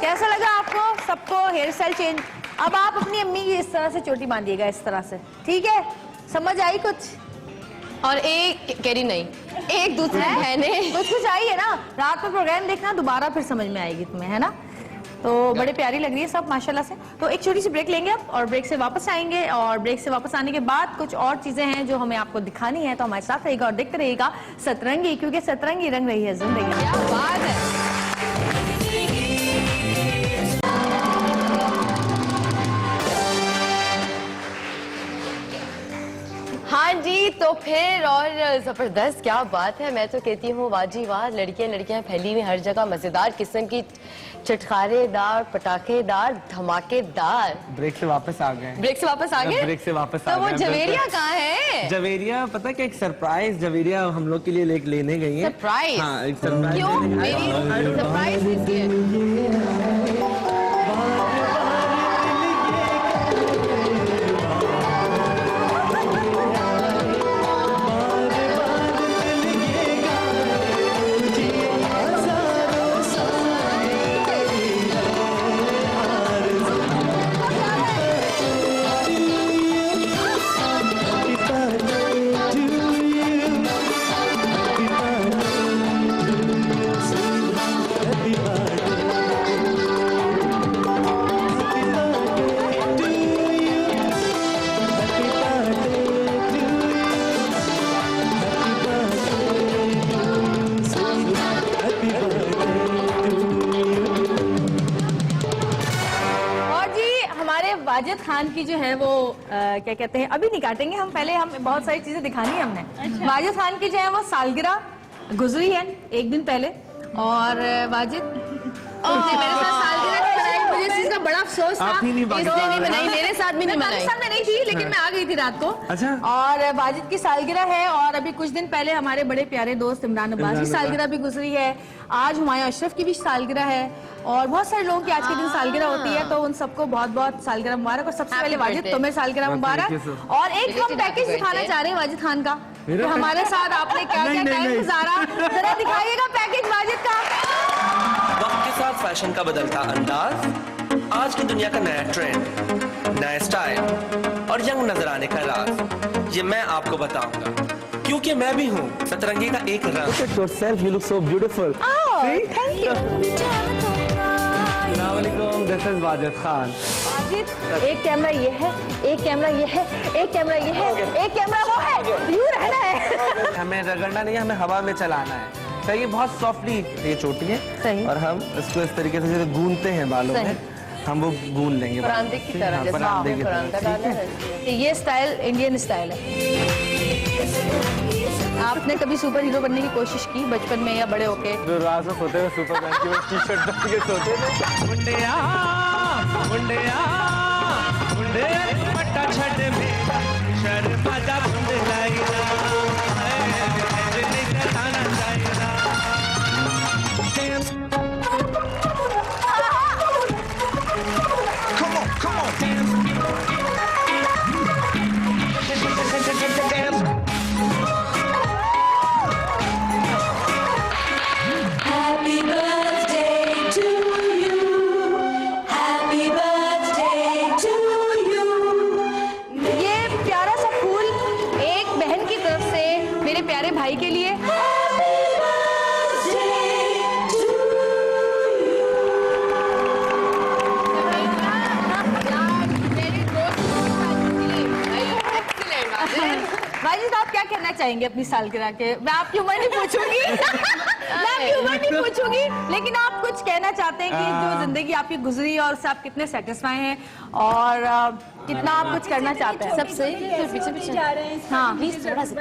कैसा लगा आपको सबको हेयर स्टाइल चेंज? अब आप अपनी अम्मी की इस तरह से चोटी बांधिएगा, इस तरह से, ठीक है? समझ आई कुछ? और एक कैरी नहीं, एक दूसरी बहनें कुछ आई है ना? रात में प्रोग्राम देखना, दोबारा फिर समझ में आएगी तुम्हें, है ना? तो बड़े प्यारी लग रही है सब माशाल्लाह से। तो एक छोटी सी ब्रेक लेंगे अब, और ब्रेक से वापस आएंगे, और ब्रेक से वापस आने के बाद कुछ और चीजें हैं जो हमें आपको दिखानी है। तो हमारे साथ रहिएगा और देखते रहिएगा सतरंगी, क्योंकि सतरंगी रंग रही है जिंदगी। क्या बात है। हाँ जी, तो फिर और जबरदस्त, क्या बात है। मैं तो कहती हूँ वाह जी वाह, लड़कियां लड़कियां फैली हुई हर जगह, मजेदार किस्म की, चटखारेदार, पटाखेदार, धमाकेदार। ब्रेक से वापस आ गए। ब्रेक से वापस आ गए? ब्रेक से वापस आ तो वो गए। जवेरिया कहाँ है? जवेरिया पता क्या, एक सरप्राइज जवेरिया हम लोग के लिए लेने गई है। सरप्राइज? हाँ, एक सरप्राइज। क्यों? मेरी सरप्राइज किसकी है? वाजिद खान की जो है वो क्या कहते हैं, अभी नहीं काटेंगे हम, पहले हम बहुत सारी चीजें दिखानी है हमने। वाजिद खान की जो है वो सालगिरह गुजरी है एक दिन पहले, और वाजिद मेरे साथ सालगिरह नहीं मनाई, मुझे इस चीज का बड़ा अफसोस था, इसलिए नहीं मनाई, मेरे साथ भी नहीं मनाई। पाकिस्तान में नहीं थी, लेकिन मैं आ गई थी रात को। अच्छा। और वाजिद की सालगिरह है, और अभी कुछ दिन पहले हमारे बड़े प्यारे दोस्त इमरान अब्बास की सालगिरह भी गुजरी है। आज हुमायूं अशरफ की भी सालगिरह है, और बहुत सारे लोगों की आज के दिन सालगिरह होती है, तो उन सबको बहुत बहुत सालगिरह मुबारक। और सबसे पहले वाजिद तुम्हें सालगिरह मुबारक। और एक हम पैकेज दिखाना चाह रहे हैं वाजिद खान का, तो हमारे साथ आपने क्या क्या टाइम गुजारा, जरा दिखाइएगा पैकेज वाजिद का। वक्त के साथ फैशन का बदलता अंदाज, आज की दुनिया का नया ट्रेंड, नया स्टाइल और यंग नजर आने का राज, ये मैं आपको बताऊंगा, क्योंकि मैं भी हूँ सतरंगी का एक रंग। Look at yourself, you look so beautiful. Oh, thank you. अस्सलामुअलैकुम, this is वाजिद खान। वाजिद, एक कैमरा ये है, एक कैमरा ये है, एक कैमरा ये है, एक कैमरा वो है, यूं रहना है। हमें रगड़ना नहीं है, हमें हवा में चलाना है। सही, बहुत सॉफ्टली ये चोटी है। सही। और हम इसको इस तरीके से जैसे गूंदते हैं बालों में, हम वो गूंद लेंगे परांदे की तरह, जैसे परांदे की परांदा तरह। डाला है। ये स्टाइल इंडियन स्टाइल है। आपने कभी सुपर हीरो बनने की कोशिश की बचपन में या बड़े होके? जो रात में सोते हुए सुपरमैन की वो टी-शर्ट पहन के सोते थे। मुंडिया मुंडिया मुंडिया पट्टा छड़ मेरा शर्मा जा मुंडलाईला है ताना जाईला। Come on, come on, dance. Dance. Happy birthday to you. Happy birthday to you. ये प्यारा सा फूल एक बहन की तरफ से मेरे प्यारे भाई के लिए। वाजिद, आप क्या कहना चाहेंगे अपनी सालगिरह के? मैं आपकी उम्र नहीं पूछूंगी मैं आपकी उम्र नहीं पूछूंगी, लेकिन आप कुछ कहना चाहते हैं कि जो जिंदगी आपकी गुजरी और उससे आप कितने सेटिस्फाई हैं, और कितना आप कुछ करना चाहते हैं? सबसे पीछे पीछे जा रहे हैं। हाँ, प्लीज थोड़ा सा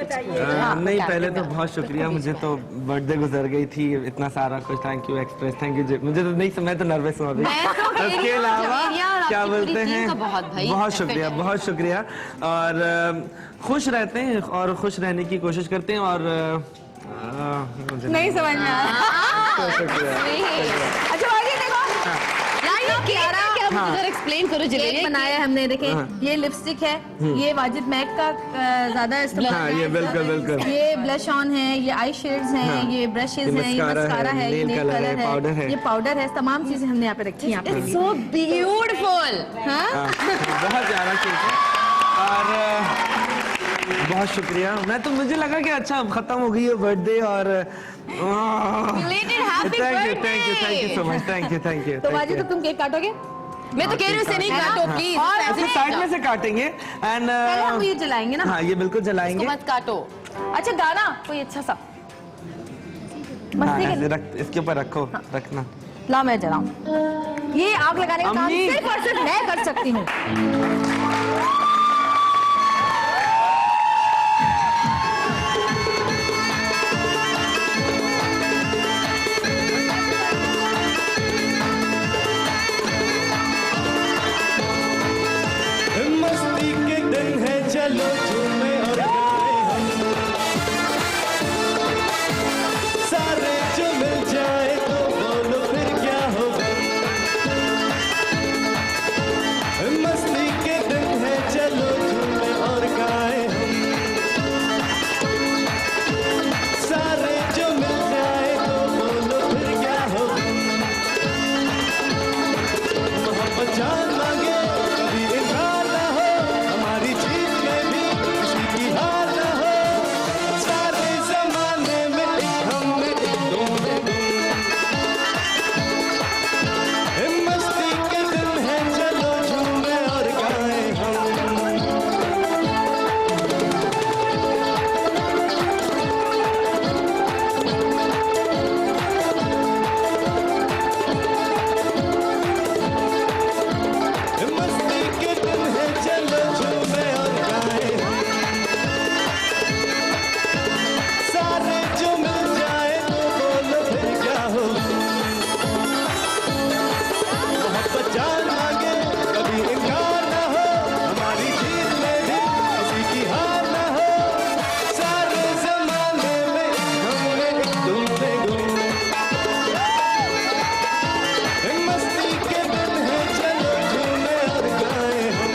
नहीं, पहले तो बहुत शुक्रिया, मुझे तो बर्थडे गुजर गई थी, इतना सारा कुछ thank you express, thank you. मुझे तो नहीं, मैं तो नर्वस हूँ अभी। इसके अलावा क्या बोलते हैं, बहुत शुक्रिया, बहुत शुक्रिया। और खुश रहते हैं और खुश रहने की कोशिश करते हैं, और नहीं समझ में आया। शुक्रिया। अच्छा वाजिद देखो, हाँ। जरा एक्सप्लेन करो जिले केक बनाया है हमने, देखें ये लिपस्टिक है, ये वाजिद मैक का ज्यादा इस्तेमाल हाँ, ये बिल्कुल ये ब्लश ऑन है, ये आई शेड्स हैं, हाँ। ये ब्रशेस ये हैं, ये मस्कारा है, ये नेल नेल कलर कलर है, पाउडर है। ये पाउडर है, तमाम चीजें हमने यहाँ पे रखी हैं आपके लिए। So beautiful. हाँ, बहुत प्यारा केक है और बहुत शुक्रिया। मैं तो मुझे लगा कि अच्छा खत्म हो गई है बर्थडे और thank you so much, thank you. तो वाजिद, तो तुम केक काटोगे? मैं तो कह रही हूँ इसे नहीं काटो प्लीज, और ऐसे साइड में से काटेंगे एंड पहले हम ये जलाएंगे ना। हाँ, ये बिल्कुल जलाएंगे। मत काटो। अच्छा गाना कोई अच्छा सा हाँ, मस्ती ऐसे के रख, इसके ऊपर रखो, रखना। ला मैं जलाऊं। ये आग लगाने का काम अम्मी। सिर्फ और सिर्फ मैं कर सकती हूँ। मस्ती के दिन है, चलो झूमे और गाए हम, सारे जो मिल जाए तो बोलो फिर क्या होगा। मस्ती के दिन है, चलो झूमे और गाए हम, सारे जो मिल जाए तो बोलो फिर क्या होगा। मोहब्बत जान मांगे कभी इनकार ना हो, हमारी जीत में भी किसी की हार ना हो, सारे जमाने में एक हम में एक तुम में तुम। मस्ती के दिन है, चलो झूमे और गाए हम। मस्ती के दिन है, चलो झूमे और गाए हम, सारे जो मिल जाए तो बोलो फिर क्या हो। मोहब्बत जान मांगे कभी इनकार ना हो, हमारी जीत में भी किसी की हार ना हो, सारे जमाने में हमने एक तुम पे गुम। मस्ती के दिन है, चलो झूमे और गाए हम।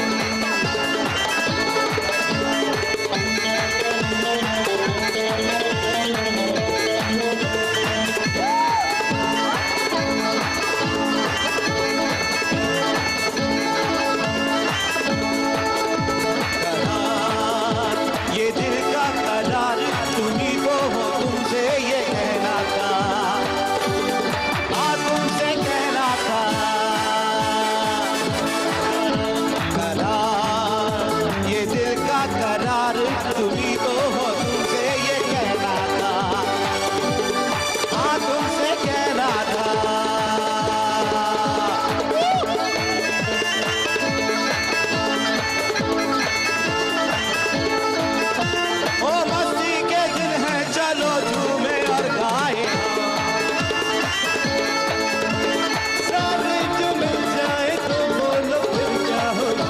करार, ये दिल का करार तुम्ही को हो, तुमसे ये कहना था, तुमसे कहना था। करार, ये दिल का करार तुम्ही को हो, तुमसे ये कहना था, तुमसे कहना था। ओ मस्ती के दिन है, चलो झूमे और गाए हम, सारे जो मिल जाए तो बोलो फिर क्या होगा।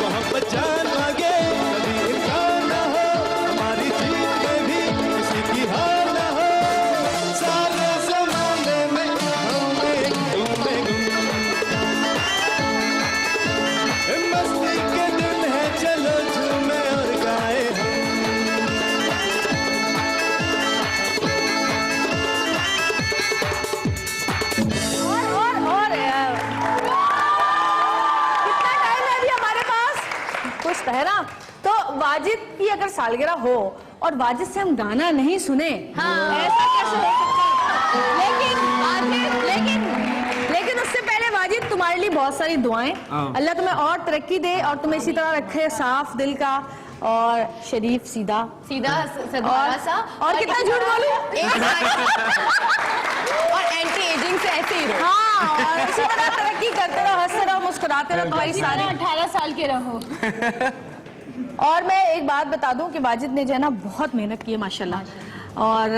मोहब्बत जान मांगे कभी इनकार ना हो, हमारी जीत में भी किसी की हार ना हो, सारे जमाने में हम एक तुम में गुम। मस्ती के दिन है, चलो झूमे और गाए हम। और कितना टाइम है अभी हमारे पास? कुछ है ना। तो वाजिद की अगर सालगिरह हो और वाजिद से हम गाना नहीं सुने, ऐसा कैसे हो सकता है? लेकिन उससे पहले वाजिद, तुम्हारे लिए बहुत सारी दुआएं। अल्लाह तुम्हें और तरक्की दे और तुम्हें इसी तरह रखे साफ दिल का और शरीफ सीधा सदवारा सा। और कितना झूठ बोलूं? और एंटी एजिंग से ऐसे ही रहो। हाँ, और इसी तरह तरक्की करते रहो, हंसते रहो, मुस्कुराते रहो, तुम्हारी सारी 18 साल के रहो। और मैं एक बात बता दूं कि वाजिद ने जो है ना बहुत मेहनत की है माशाल्लाह, और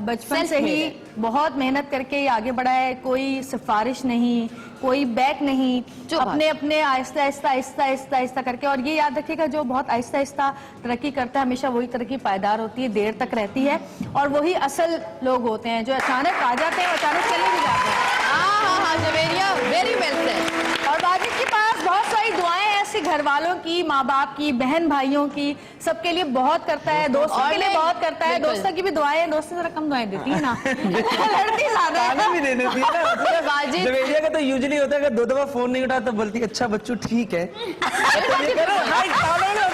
बचपन से ही बहुत मेहनत करके ये आगे बढ़ा है। कोई सिफारिश नहीं, कोई बैक नहीं, अपने अपने आहिस्ता आहिस्ता आहिस्ता आहिस्ता आहिस्ता करके। और ये याद रखिएगा, जो बहुत आहिस्ता आहिस्ता तरक्की करता है हमेशा वही तरक्की पायदार होती है, देर तक रहती है। और वही असल लोग होते हैं जो अचानक आ जाते हैं और अचानक चले भी जाते हैं। हाँ जवेरिया, वेरी वेल सेड। और वाजिद के पास बहुत सारी दुआएं हैं ऐसे घर वालों की, माँ बाप की, बहन भाइयों की, सबके लिए बहुत करता है, दोस्तों के लिए बहुत करता है। दोस्तों की भी दुआएं, दोस्तें जरा कम दुआएं देती है ना, लड़ती ज्यादा है। भी दे देती है ना। वाजिद जवेरिया का तो यूजुअली होता है अगर 2 दफा फोन नहीं उठा तो बोलती है अच्छा बच्चू ठीक है। ये करो, हाय,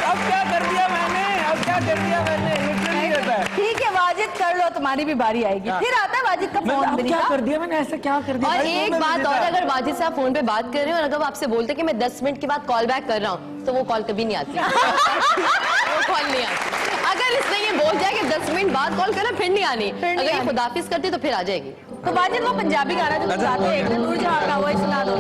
अब क्या कर दिया मैंने, अब क्या कर दिया मैंने, लिटरली रहता है। ठीक है वाजिद कर लो, तुम्हारी भी बारी आएगी। फिर आता है वाजिद का फोन। अब क्या कर दिया मैंने, ऐसा क्या कर दिया। और भाई, एक फोन बात में और, देता है। अगर वाजिद से आप फोन पे बात कर रहे हो और अगर वो आपसे बोलते कि मैं 10 मिनट के बाद कॉल बैक कर रहा हूँ, तो वो कॉल कभी नहीं आती। वो कॉल नहीं आती। अगर इसने ये बोल दिया कि 10 मिनट बाद कॉल करना, फिर नहीं आनी। अगर ये खुदाफिज करती तो फिर आ जाएगी। तो वाजिद वो पंजाबी गाना जो सुनाते हैं, एक दिन नूर जहां का, वही सुना दो।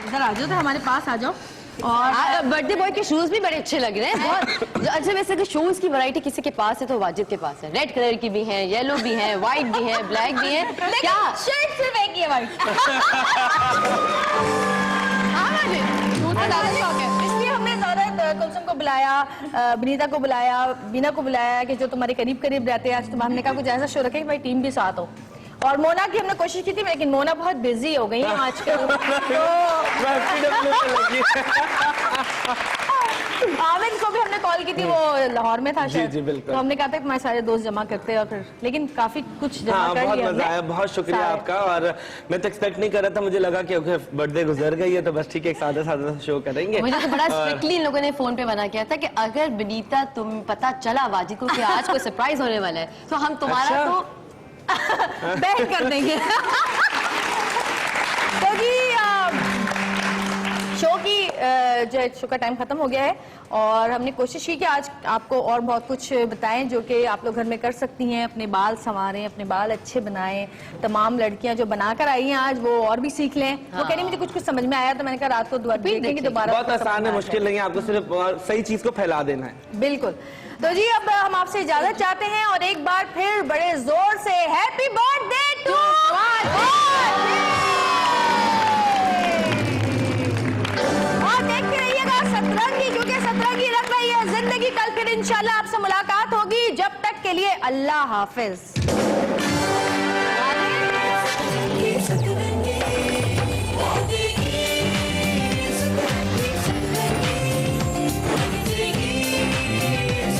इधर आ जाओ, तो हमारे पास आ जाओ। और बर्थडे बॉय के शूज भी बड़े अच्छे लग रहे हैं बहुत। अच्छा वैसे अगर शूज की वैरायटी किसी के पास है तो वाजिद के पास है। रेड कलर की भी है, येलो भी है, व्हाइट भी है, ब्लैक भी है। क्या शर्ट सिर्फ एक ही है व्हाइट। हाँ वाजिद शूज का ज्यादा शौक है। इसलिए हमने ज्यादा कुलसुम को बुलाया, बनीता को बुलाया, बीना को बुलाया कि जो तुम्हारे करीब करीब रहते हैं। आज तो हमने कहा कुछ ऐसा शो रखे कि भाई टीम भी साथ हो। और मोना की हमने कोशिश की थी, लेकिन मोना बहुत बिजी हो गई है आजकल। आमिर को भी हमने कॉल की थी, वो लाहौर में था शायद। जी बिल्कुल। तो हमने कहा था कि हमारे सारे दोस्त जमा करते हैं और फिर, लेकिन काफी कुछ जमा कर बहुत लिया मजा आया, बहुत शुक्रिया आपका। और मैं तो एक्सपेक्ट नहीं कर रहा था, मुझे लगा कि बर्थडे गुजर गई है तो बस ठीक है एक सादा सादा शो करेंगे। मुझे तो बड़ा स्ट्रिक्टली इन लोगों ने फोन पे मना किया था कि अगर बनीता तुम पता चला वाजिद को कि आज कोई सरप्राइज होने वाला है तो हम तुम्हारा तो बैन कर देंगे। तो जी शो का टाइम खत्म हो गया है और हमने कोशिश की कि आज आपको और बहुत कुछ बताएं जो कि आप लोग घर में कर सकती हैं। अपने बाल संवारें, अपने बाल अच्छे बनाएं। तमाम लड़कियां जो बनाकर आई हैं आज वो और भी सीख लें। वो कह रही मुझे कुछ कुछ समझ में आया तो मैंने कहा रात को देखेंगे दोबारा। बहुत आसान है, मुश्किल नहीं है, आपको सिर्फ सही चीज को फैला देना है। बिल्कुल। तो जी अब हम आपसे इजाजत चाहते हैं और एक बार फिर बड़े जोर से हैप्पी बर्थडे टू और देखते रहिएगा सतरंगी, क्योंकि सतरंगी रख रही है जिंदगी। कल फिर इंशाल्लाह आपसे मुलाकात होगी। जब तक के लिए अल्लाह हाफिज।